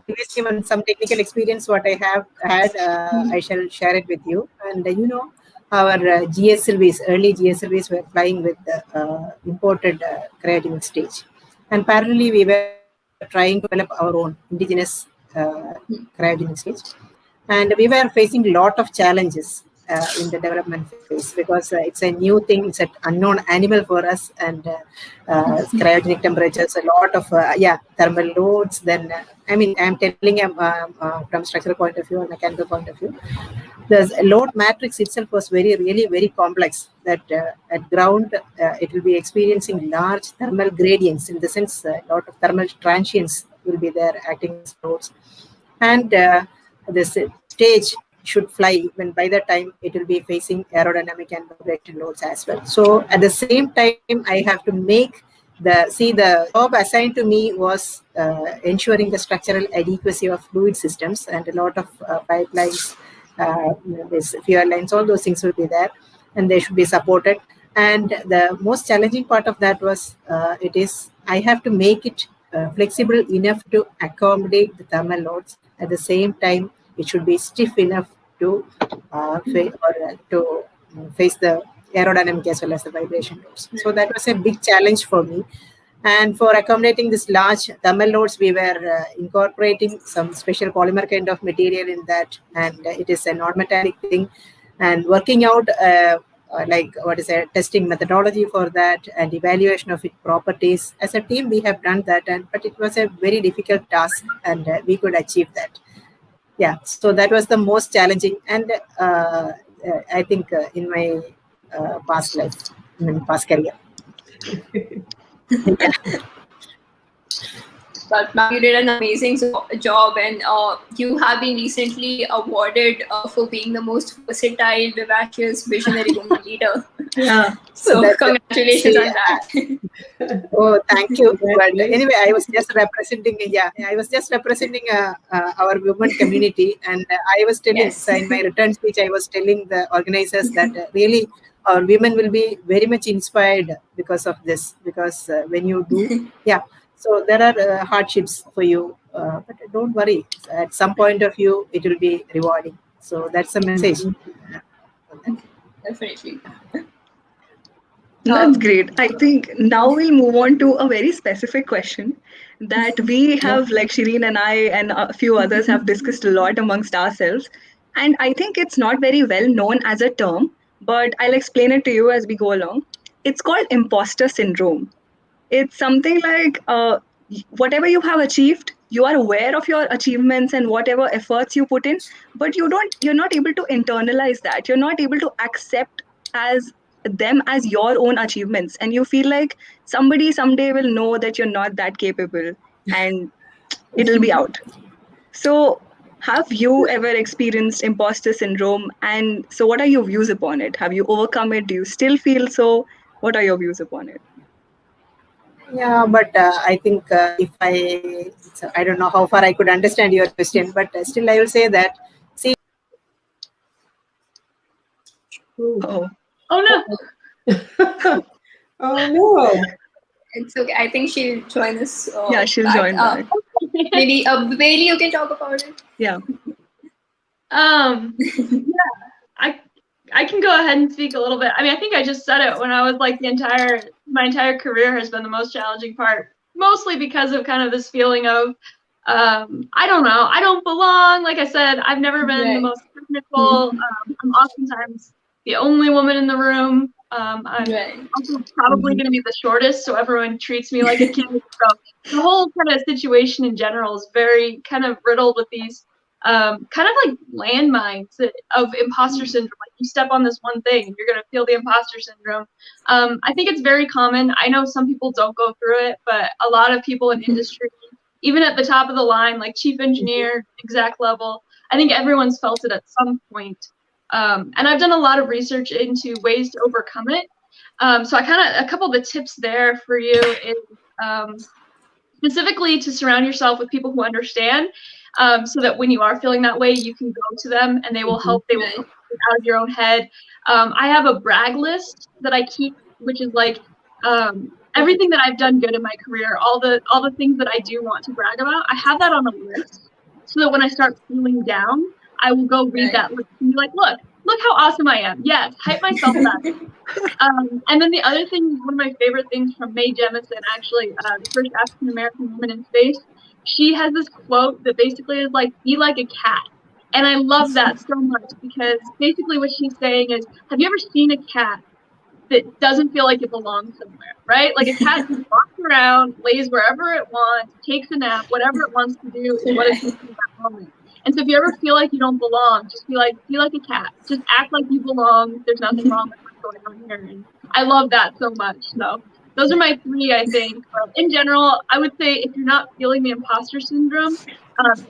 previously some technical experience. What I have had, I shall share it with you. And our GSLVs, early GSLVs were flying with imported cryogenic stage, and parallelly we were trying to develop our own indigenous cryogenic stage, and we were facing a lot of challenges in the development phase because it's a new thing, it's an unknown animal for us, and cryogenic temperatures, a lot of thermal loads. Then I'm telling from structural point of view or mechanical point of view, the load matrix itself was really very complex, that at ground it will be experiencing large thermal gradients, in the sense a lot of thermal transients will be there acting as loads, and this stage should fly when by the time it will be facing aerodynamic and vibration loads as well. So at the same time, I have to make the job assigned to me was ensuring the structural adequacy of fluid systems, and a lot of pipelines, this fuel lines, all those things will be there, and they should be supported. And the most challenging part of that was I have to make it flexible enough to accommodate the thermal loads. At the same time, it should be stiff enough to face the aerodynamic as well as the vibration loads. So that was a big challenge for me. And for accommodating this large thermal loads, we were incorporating some special polymer kind of material in that, and it is a non-metallic thing, and working out testing methodology for that and evaluation of its properties. As a team, we have done that, but it was a very difficult task, and we could achieve that. Yeah, so that was the most challenging, and I think in my past life, past career. Yeah. But ma'am, you did an amazing job, and you have been recently awarded for being the most versatile, vivacious, visionary woman leader. Yeah. So congratulations on that. Oh, thank you. But anyway, I was just representing. Our women community, and I was telling in my return speech, I was telling the organizers that really our women will be very much inspired because of this. Because when you do, so there are hardships for you, but don't worry. At some point of view, it will be rewarding. So that's the message. Definitely. That's great. I think now we'll move on to a very specific question that we have, like Shireen and I and a few others have discussed a lot amongst ourselves. And I think it's not very well known as a term, but I'll explain it to you as we go along. It's called Imposter Syndrome. It's something like whatever you have achieved, you are aware of your achievements and whatever efforts you put in, but you're not able to internalize that. You're not able to accept them as your own achievements, and you feel like somebody someday will know that you're not that capable and it'll be out. So have you ever experienced imposter syndrome, and so what are your views upon it? Have you overcome it? Do you still feel so? What are your views upon it? Yeah, but I think I don't know how far I could understand your question, but still I will say that, see. Oh no. Oh no. It's okay. I think she'll join us. Yeah, she'll join back. Maybe Bailey, you can talk about it. Yeah. I can go ahead and speak a little bit. I mean, I think I just said it when I was like my entire career has been the most challenging part, mostly because of kind of this feeling of, I don't know, I don't belong. Like I said, I've never been the most technical. I'm oftentimes the only woman in the room. I'm Right. also probably going to be the shortest, so everyone treats me like a kid. So the whole kind of situation in general is very kind of riddled with these kind of like landmines of imposter syndrome. Like you step on this one thing and you're going to feel the imposter syndrome. I think it's very common. I know some people don't go through it, but a lot of people in industry, even at the top of the line, like chief engineer, exec level, I think everyone's felt it at some point. And I've done a lot of research into ways to overcome it. So a couple of the tips there for you is specifically to surround yourself with people who understand, so that when you are feeling that way, you can go to them and they will help. They will help you out of your own head. I have a brag list that I keep, which is like everything that I've done good in my career, all the things that I do want to brag about. I have that on a list, so that when I start feeling down, I will go read that list and be like, look how awesome I am. Yes, hype myself up. And then the other thing, one of my favorite things from Mae Jemison, actually, the first African-American woman in space, she has this quote that basically is like, be like a cat. And I love that so much, because basically what she's saying is, have you ever seen a cat that doesn't feel like it belongs somewhere, right? Like a cat just walks around, lays wherever it wants, takes a nap, whatever it wants to do is what it's doing at that moment. And so if you ever feel like you don't belong, just be like a cat. Just act like you belong. There's nothing wrong with what's going on here. And I love that so much. So those are my 3, I think. But in general, I would say if you're not feeling the imposter syndrome,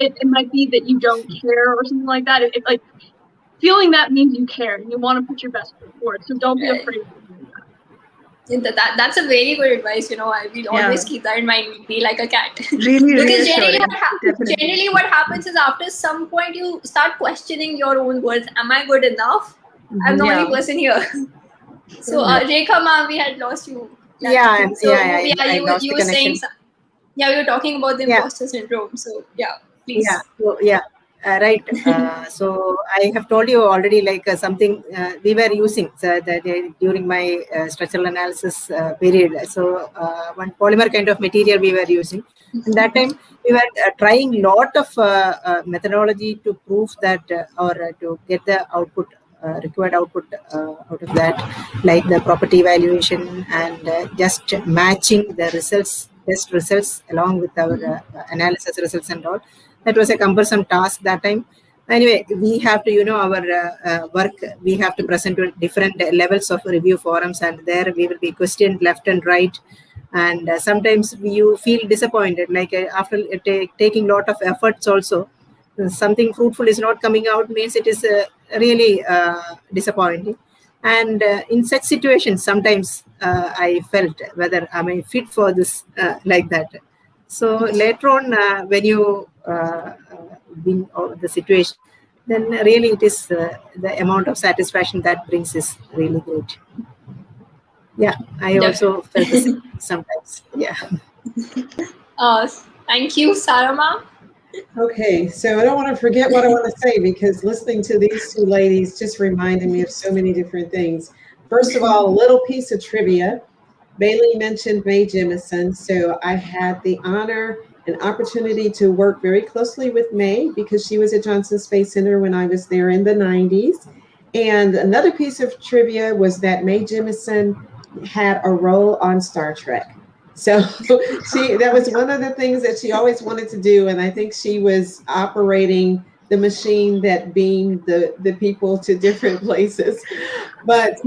it might be that you don't care or something like that. It like feeling that means you care and you want to put your best foot forward. So don't be afraid. That's a very good advice. I will always keep that in mind. Be like a cat. Really, because really generally what happens is after some point you start questioning your own words. Am I good enough? I'm the only person here. So Rekha ma'am, we had lost you. You were saying. We were talking about the imposter syndrome. So please. Right. So I have told you already, like something we were using during my structural analysis period. So one polymer kind of material we were using. And that time we were trying lot of methodology to prove that or to get the output, required output out of that, like the property evaluation and just matching the test results along with our analysis results and all. That was a cumbersome task that time. Anyway, we have to, our work, we have to present to different levels of review forums, and there we will be questioned left and right. And sometimes you feel disappointed, like after taking lot of efforts also, something fruitful is not coming out, means it is really disappointing. And in such situations, sometimes I felt whether am I fit for this, like that. So later on, when you win the situation, then really it is the amount of satisfaction that brings is really great. Yeah, I also felt the same sometimes. Yeah. Thank you, Sara ma'am. Okay, so I don't want to forget what I want to say, because listening to these 2 ladies just reminded me of so many different things. First of all, a little piece of trivia. Bailey mentioned Mae Jemison, so I had the honor and opportunity to work very closely with Mae because she was at Johnson Space Center when I was there in the 90s. And another piece of trivia was that Mae Jemison had a role on Star Trek. So that was one of the things that she always wanted to do, and I think she was operating the machine that beamed the people to different places. But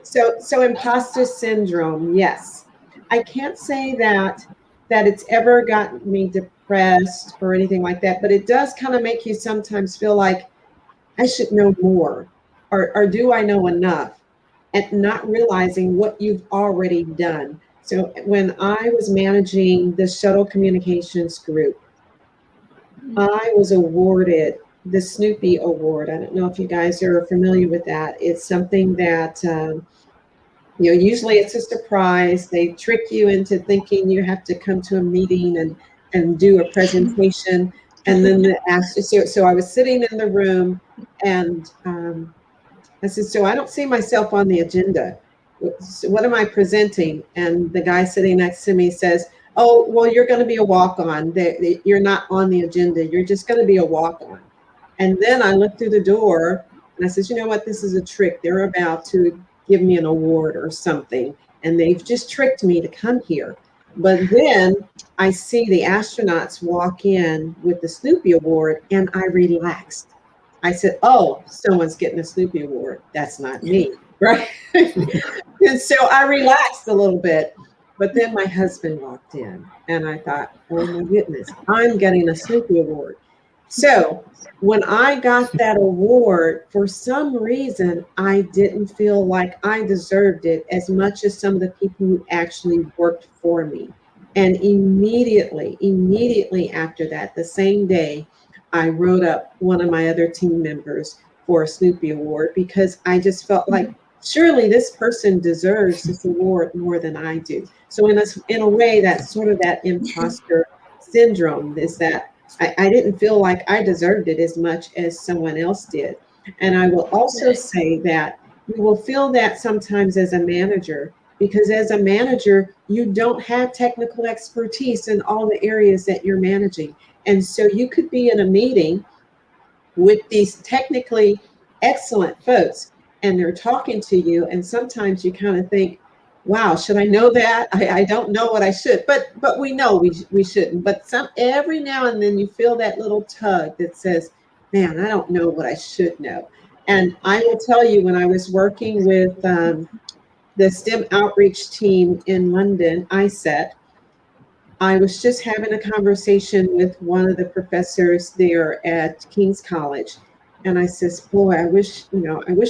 So imposter syndrome, yes. I can't say that it's ever gotten me depressed or anything like that, but it does kind of make you sometimes feel like I should know more, or do I know enough, and not realizing what you've already done. So when I was managing the shuttle communications group, I was awarded the Snoopy Award. I don't know if you guys are familiar with that. It's something that usually it's a surprise. They trick you into thinking you have to come to a meeting and do a presentation. And then so I was sitting in the room, and I said, so I don't see myself on the agenda. So what am I presenting? And the guy sitting next to me says, oh, well, you're going to be a walk-on. You're not on the agenda. You're just going to be a walk-on. And then I looked through the door, And I said, you know what? This is a trick. They're about to give me an award or something, and they've just tricked me to come here. But then I see the astronauts walk in with the Snoopy Award, and I relaxed. I said, oh, someone's getting a Snoopy Award. That's not me, right? And so I relaxed a little bit. But then my husband walked in, and I thought, oh my goodness, I'm getting a Snoopy Award. So when I got that award, for some reason, I didn't feel like I deserved it as much as some of the people who actually worked for me. And immediately after that, the same day, I wrote up one of my other team members for a Snoopy Award because I just felt like, surely this person deserves this award more than I do. So in a way, that's sort of that imposter syndrome, is that I didn't feel like I deserved it as much as someone else did. And I will also say that you will feel that sometimes as a manager, because as a manager, you don't have technical expertise in all the areas that you're managing. And so you could be in a meeting with these technically excellent folks, and they're talking to you, and sometimes you kind of think, wow, should I know that? I don't know what I should, but we know we shouldn't. But every now and then you feel that little tug that says, man, I don't know what I should know. And I will tell you, when I was working with the STEM outreach team in London, ISET, I was just having a conversation with one of the professors there at King's College. And I says, boy, I wish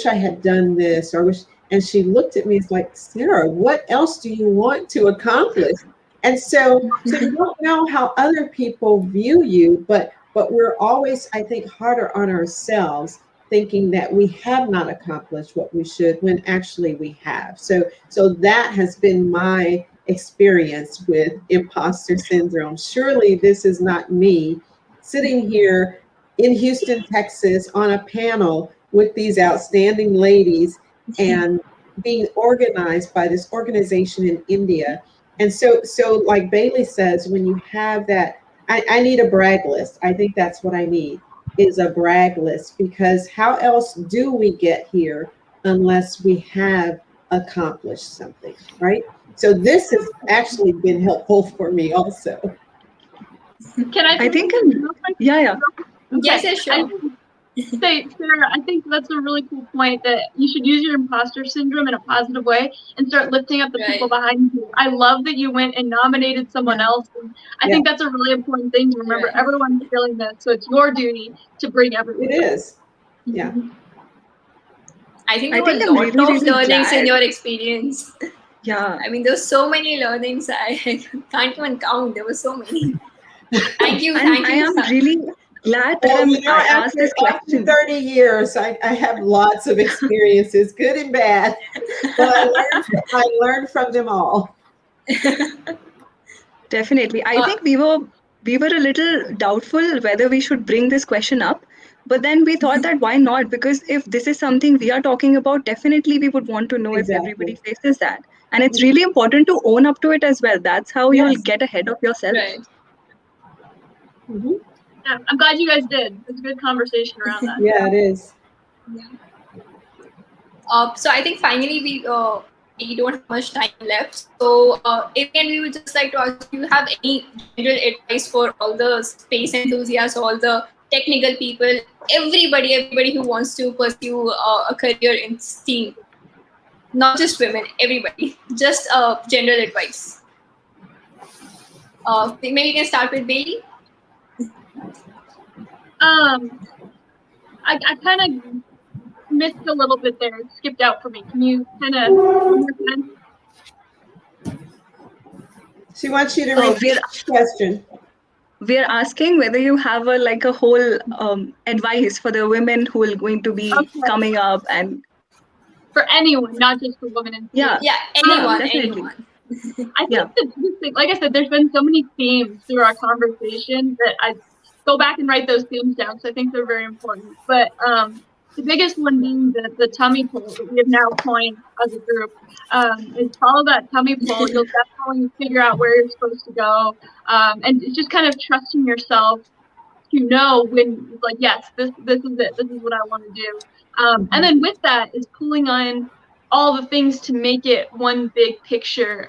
I had done this, or I wish. And she looked at me, it's like, Sara, what else do you want to accomplish? And so you don't know how other people view you, but we're always, I think, harder on ourselves, thinking that we have not accomplished what we should when actually we have. So that has been my experience with imposter syndrome. Surely this is not me sitting here in Houston, Texas, on a panel with these outstanding ladies and being organized by this organization in India. And so like Bailey says, when you have that, I need a brag list. I think that's what I need, is a brag list, because how else do we get here unless we have accomplished something, right? So this has actually been helpful for me also. Can I think, yeah. Yes, sure. Sarah, I think that's a really cool point, that you should use your imposter syndrome in a positive way and start lifting up the people behind you. I love that you went and nominated someone else. And I think that's a really important thing to remember. Everyone's feeling this, so it's your duty to bring everyone. It is. Yeah. I think there were a lot of learnings in your experience. Yeah. I mean, there's so many learnings. I can't even count. There were so many. Thank you. I am really glad that I asked this question. After 30 years, I have lots of experiences, good and bad, but I learned from them all. Definitely. I think we were a little doubtful whether we should bring this question up, but then we thought that why not? Because if this is something we are talking about, definitely we would want to know if everybody faces that. And it's really important to own up to it as well. That's how you'll get ahead of yourself. Right. Mm-hmm. Yeah, I'm glad you guys did. It's a good conversation around that. Yeah, it is. Yeah. So I think finally we don't have much time left. So again, we would just like to ask, do you have any general advice for all the space enthusiasts, all the technical people, everybody who wants to pursue a career in STEAM? Not just women, everybody. Just general advice. Maybe we can start with Bailey. I kind of missed a little bit there. It skipped out for me. Can you kind of? She wants you to repeat the question. We are asking whether you have a whole advice for the women who are going to be coming up, and for anyone, not just for women in STEAM. Yeah, anyone. I think the biggest thing, like I said, there's been so many themes through our conversation that I go back and write those themes down, so I think they're very important. But the biggest one being the tummy pull that we have now coined as a group is follow that tummy pull. You'll definitely figure out where you're supposed to go, and it's just kind of trusting yourself to know when, like, yes, this is it. This is what I want to do. And then with that is pulling on all the things to make it one big picture.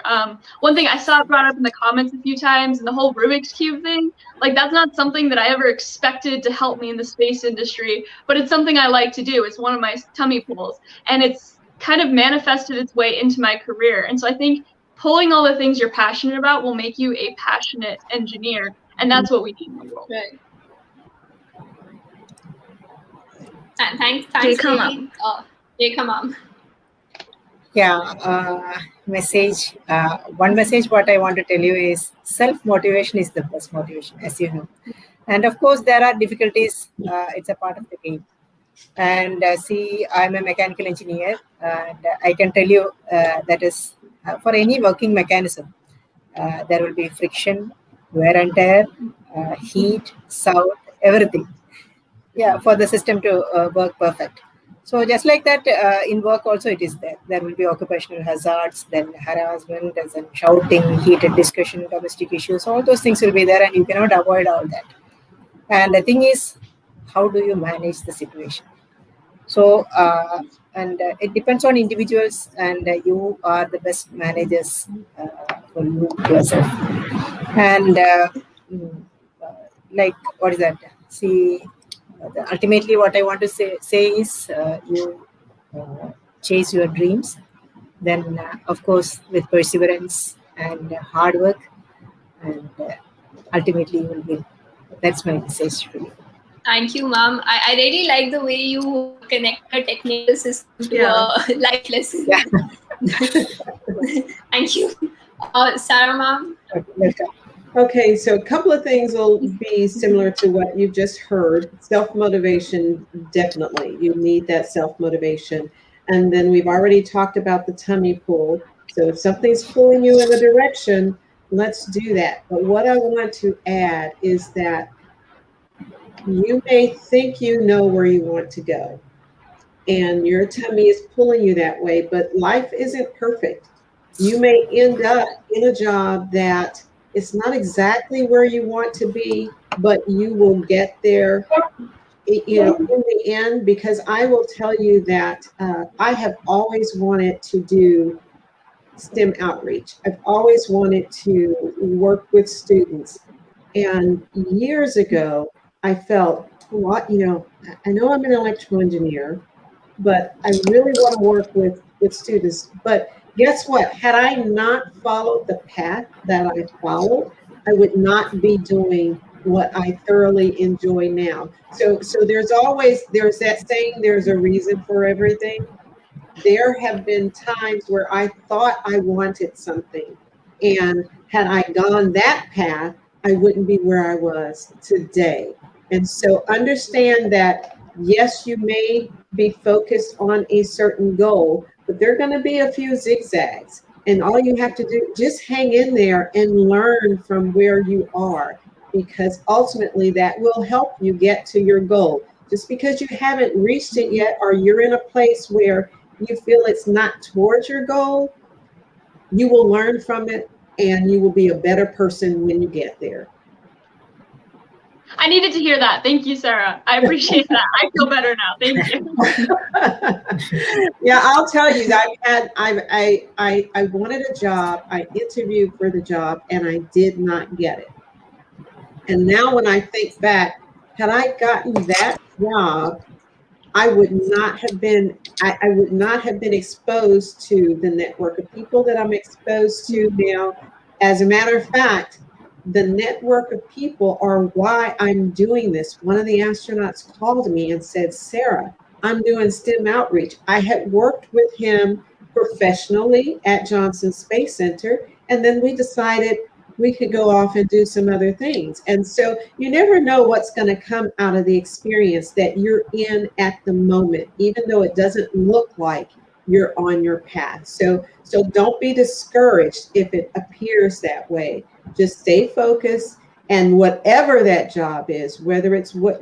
One thing I saw brought up in the comments a few times, and the whole Rubik's Cube thing, like, that's not something that I ever expected to help me in the space industry, but it's something I like to do. It's one of my tummy pulls, and it's kind of manifested its way into my career. And so I think pulling all the things you're passionate about will make you a passionate engineer, and that's what we need in the world. Right. And thanks, Rekha Lily. Rekha ma'am. Yeah, message. One message what I want to tell you is self-motivation is the best motivation, as you know. And of course, there are difficulties. It's a part of the game. And see, I'm a mechanical engineer, and I can tell you that is for any working mechanism, there will be friction, wear and tear, heat, sound, everything. Yeah, for the system to work perfect. So just like that, in work also it is there. There will be occupational hazards, then harassment, then shouting, heated discussion, domestic issues. All those things will be there, and you cannot avoid all that. And the thing is, how do you manage the situation? So, it depends on individuals, and you are the best managers for you yourself. And like, what is that? See, ultimately, what I want to say is you chase your dreams. Then, of course, with perseverance and hard work, and ultimately you will win. That's my message for you. Thank you, ma'am. I really like the way you connect a technical system to a life lesson. Yeah. Thank you. Sara ma'am. Welcome. Okay, so a couple of things will be similar to what you've just heard. Self-motivation, definitely. You need that self-motivation. And then we've already talked about the tummy pull. So if something's pulling you in a direction, let's do that. But what I want to add is that you may think you know where you want to go, and your tummy is pulling you that way, but life isn't perfect. You may end up in a job that it's not exactly where you want to be, but you will get there, you know, in the end, because I will tell you that I have always wanted to do STEM outreach. I've always wanted to work with students. And years ago, I felt, you know, I know I'm an electrical engineer, but I really want to work with students. But guess what? Had I not followed the path that I followed, I would not be doing what I thoroughly enjoy now. So there's that saying, there's a reason for everything. There have been times where I thought I wanted something, and had I gone that path, I wouldn't be where I was today. And so understand that, yes, you may be focused on a certain goal, but there are going to be a few zigzags. And all you have to do, just hang in there and learn from where you are, because ultimately that will help you get to your goal. Just because you haven't reached it yet, or you're in a place where you feel it's not towards your goal, you will learn from it, and you will be a better person when you get there. I needed to hear that. Thank you, Sara. I appreciate that. I feel better now. Thank you. Yeah, I'll tell you that I wanted a job. I interviewed for the job, and I did not get it. And now when I think back, had I gotten that job, I would not have been exposed to the network of people that I'm exposed to now. As a matter of fact, the network of people are why I'm doing this. One of the astronauts called me and said, Sara, I'm doing STEM outreach. I had worked with him professionally at Johnson Space Center, and then we decided we could go off and do some other things. And so you never know what's going to come out of the experience that you're in at the moment, even though it doesn't look like you're on your path. So don't be discouraged if it appears that way. Just stay focused, and whatever that job is, whether it's what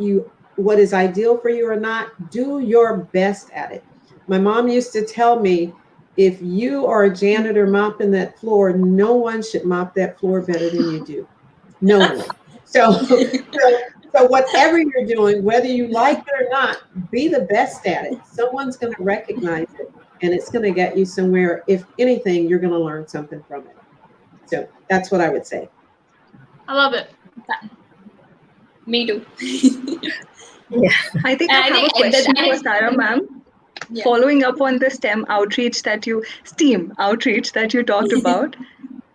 is ideal for you or not, do your best at it. My mom used to tell me, if you are a janitor mopping that floor, no one should mop that floor better than you do. No one. So So whatever you're doing, whether you like it or not, be the best at it. Someone's going to recognize it, and it's going to get you somewhere. If anything, you're going to learn something from it. So that's what I would say. I love it. Me too. Yeah. I think I have a question for Sara, ma'am. Yeah. Following up on the STEM outreach STEAM outreach that you talked about.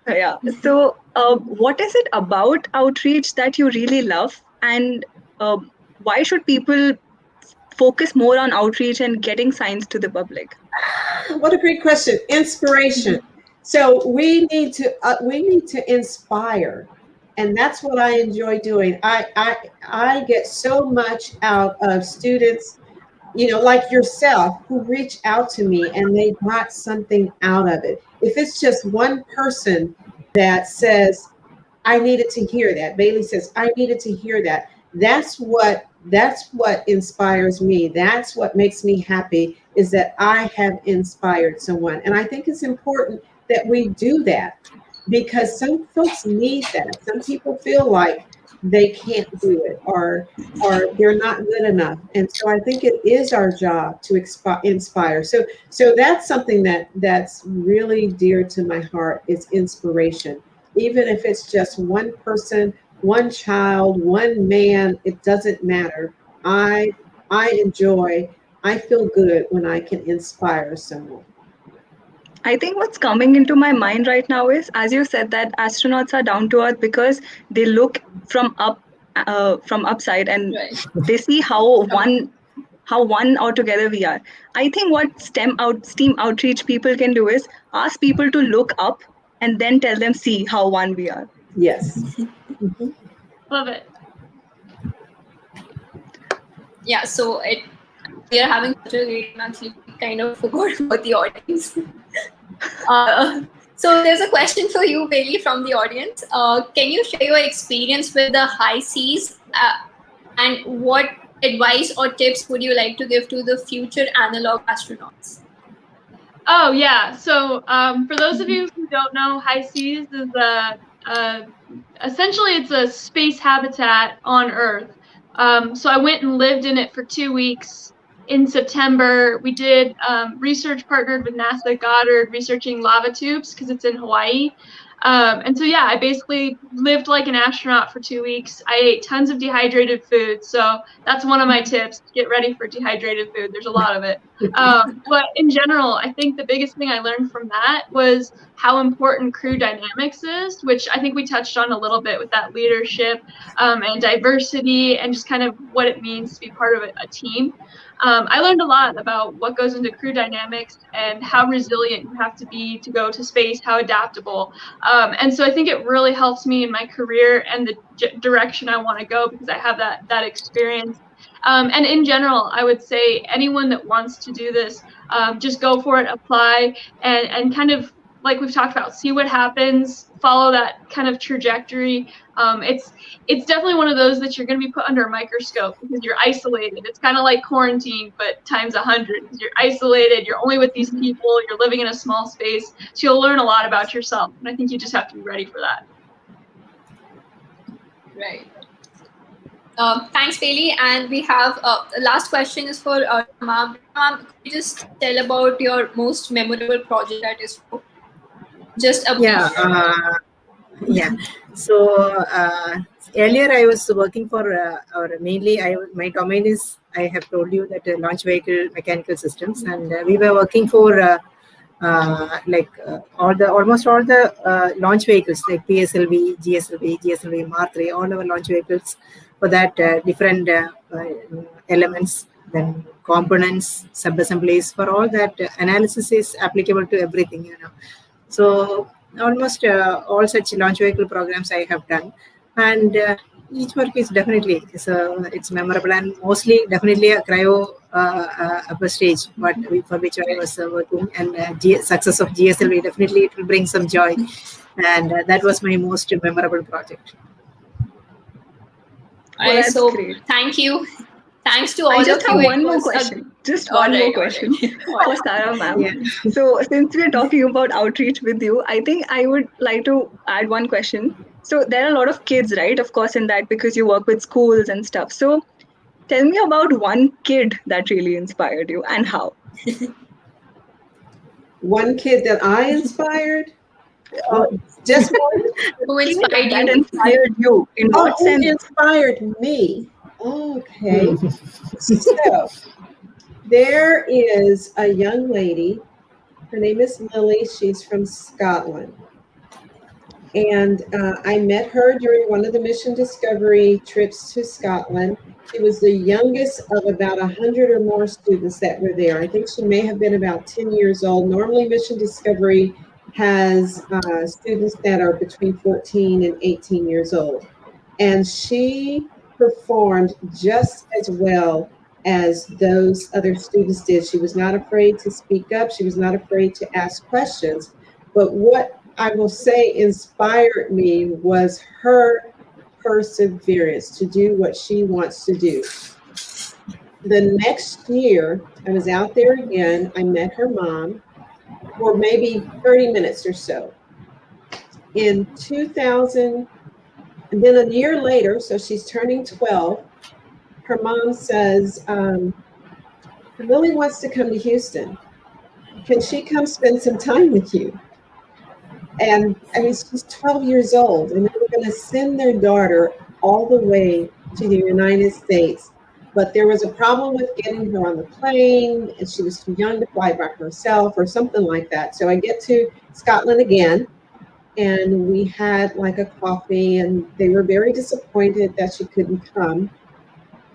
Yeah. So, what is it about outreach that you really love, and why should people focus more on outreach and getting science to the public? What a great question. Inspiration. So we need to inspire, and that's what I enjoy doing. I get so much out of students, like yourself, who reach out to me and they got something out of it. If it's just one person that says, I needed to hear that. Bailey says, I needed to hear that. That's what inspires me. That's what makes me happy, is that I have inspired someone. And I think it's important that we do that, because some folks need that. Some people feel like they can't do it, or they're not good enough. And so I think it is our job to inspire. So that's something that's really dear to my heart, is inspiration. Even if it's just one person, one child, one man, it doesn't matter. I feel good when I can inspire someone. I think what's coming into my mind right now is, as you said, that astronauts are down to earth because they look from upside, and Right. they see how one altogether we are. I think what STEAM outreach people can do is ask people to look up and then tell them, see how one we are. Yes. Love it. Yeah, so we are having such a great time. Actually, we kind of forgot about the audience. So there's a question for you, Bailey, from the audience. Can you share your experience with the high seas, and what advice or tips would you like to give to the future analog astronauts? Oh yeah. So for those of you who don't know, high seas is essentially it's a space habitat on Earth. So I went and lived in it for 2 weeks in September. We did research partnered with NASA Goddard, researching lava tubes because it's in Hawaii. And so yeah, I basically lived like an astronaut for 2 weeks. I ate tons of dehydrated food, so that's one of my tips. Get ready for dehydrated food. There's a lot of it. But in general, I think the biggest thing I learned from that was how important crew dynamics is, which I think we touched on a little bit with that leadership and diversity, and just kind of what it means to be part of a team. I learned a lot about what goes into crew dynamics and how resilient you have to be to go to space, how adaptable. And so I think it really helps me in my career and the direction I want to go, because I have that experience. And in general, I would say anyone that wants to do this, just go for it, apply, and kind of, like we've talked about, see what happens, follow that kind of trajectory. It's definitely one of those that you're going to be put under a microscope because you're isolated. It's kind of like quarantine, but times 100. You're isolated. You're only with these people. You're living in a small space. So you'll learn a lot about yourself. And I think you just have to be ready for that. Right. Thanks, Bailey. And we have the last question is for Ma'am. Ma'am, could you just tell about your most memorable project at ISRO? Just a Yeah. So earlier I was working for, or mainly my domain is, I have told you that launch vehicle mechanical systems, and we were working for almost all the launch vehicles like PSLV, GSLV, Mark III, all our launch vehicles for that different elements, then components, sub-assemblies, for all that analysis is applicable to everything, So almost all such launch vehicle programs I have done, and each work is definitely it's memorable, and mostly definitely a cryo upper stage, for which I was working, and success of GSLV, definitely it will bring some joy, and that was my most memorable project. All right, so great. Thank you. Thanks to all of you. I just have one more question. Just All one more right, all question right. for Sara ma'am. Yeah. So since we're talking about outreach with you, I think I would like to add one question. So there are a lot of kids, right? Of course, in that because you work with schools and stuff. So tell me about one kid that really inspired you and how. One kid that I inspired, or just one? Who Kid inspired that you? inspired you. In Oh, what who sense? inspired me? Okay. So there is a young lady. Her name is Lily. She's from Scotland. And I met her during one of the mission discovery trips to Scotland. She was the youngest of about 100 or more students that were there. I think she may have been about 10 years old. Normally, mission discovery has students that are between 14 and 18 years old. And she performed just as well as those other students did. She was not afraid to speak up, she was not afraid to ask questions. But what I will say inspired me was her perseverance to do what she wants to do. The next year, I was out there again. I met her mom for maybe 30 minutes or so. In 2000, and then a year later, so she's turning 12, her mom says, Lily wants to come to Houston. Can she come spend some time with you? And I mean, she's 12 years old, and they were going to send their daughter all the way to the United States. But there was a problem with getting her on the plane, and she was too young to fly by herself or something like that. So I get to Scotland again, and we had like a coffee, and they were very disappointed that she couldn't come.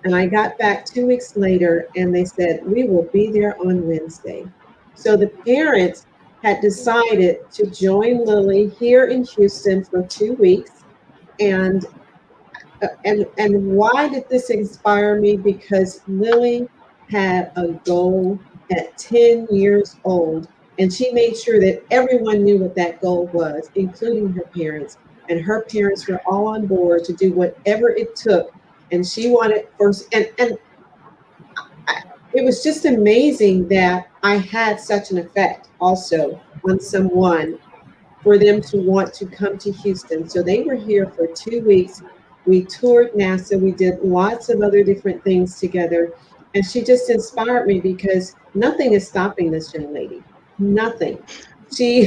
And I got back 2 weeks later, and they said, we will be there on Wednesday. So the parents had decided to join Lily here in Houston for 2 weeks. And why did this inspire me? Because Lily had a goal at 10 years old, and she made sure that everyone knew what that goal was, including her parents. And her parents were all on board to do whatever it took. And she wanted first, and it was just amazing that I had such an effect also on someone for them to want to come to Houston. So they were here for 2 weeks. We toured NASA. We did lots of other different things together. And she just inspired me because nothing is stopping this young lady. Nothing. She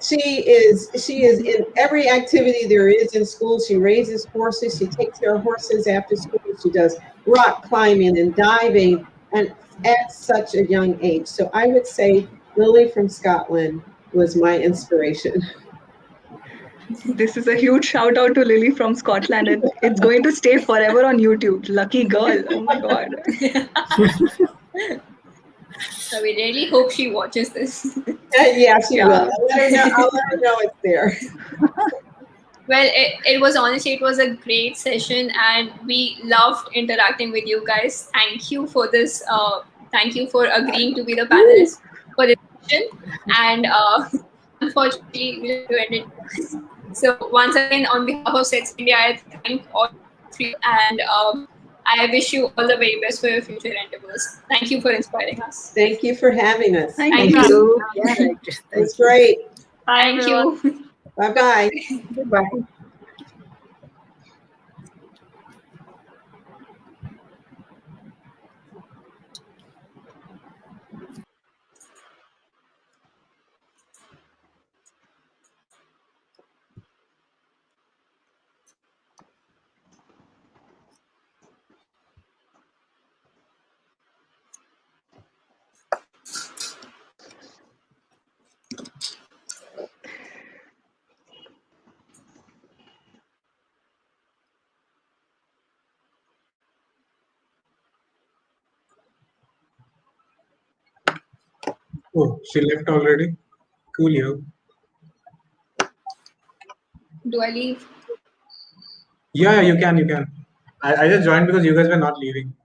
is in every activity there is in school. She raises horses. She takes care of horses after school. She does rock climbing and diving, and at such a young age. So I would say Lily from Scotland was my inspiration. This is a huge shout out to Lily from Scotland, and it's going to stay forever on YouTube. Lucky girl. Oh my god. So we really hope she watches this. Yeah, she Yeah. will. I'll let her know it's there. Well, it was honestly, it was a great session, and we loved interacting with you guys. Thank you for this. Thank you for agreeing to be the panelist for this session. And unfortunately, we have to end it. So once again, on behalf of Sets India, I thank all three, and I wish you all the very best for your future endeavors. Thank you for inspiring us. Thank you for having us. Thank Thank you. you. Yeah, right. It's great. Bye, Thank everyone. you. Bye-bye. Goodbye. Oh, she left already? Cool, yo. Do I leave? Yeah, you can. I just joined because you guys were not leaving.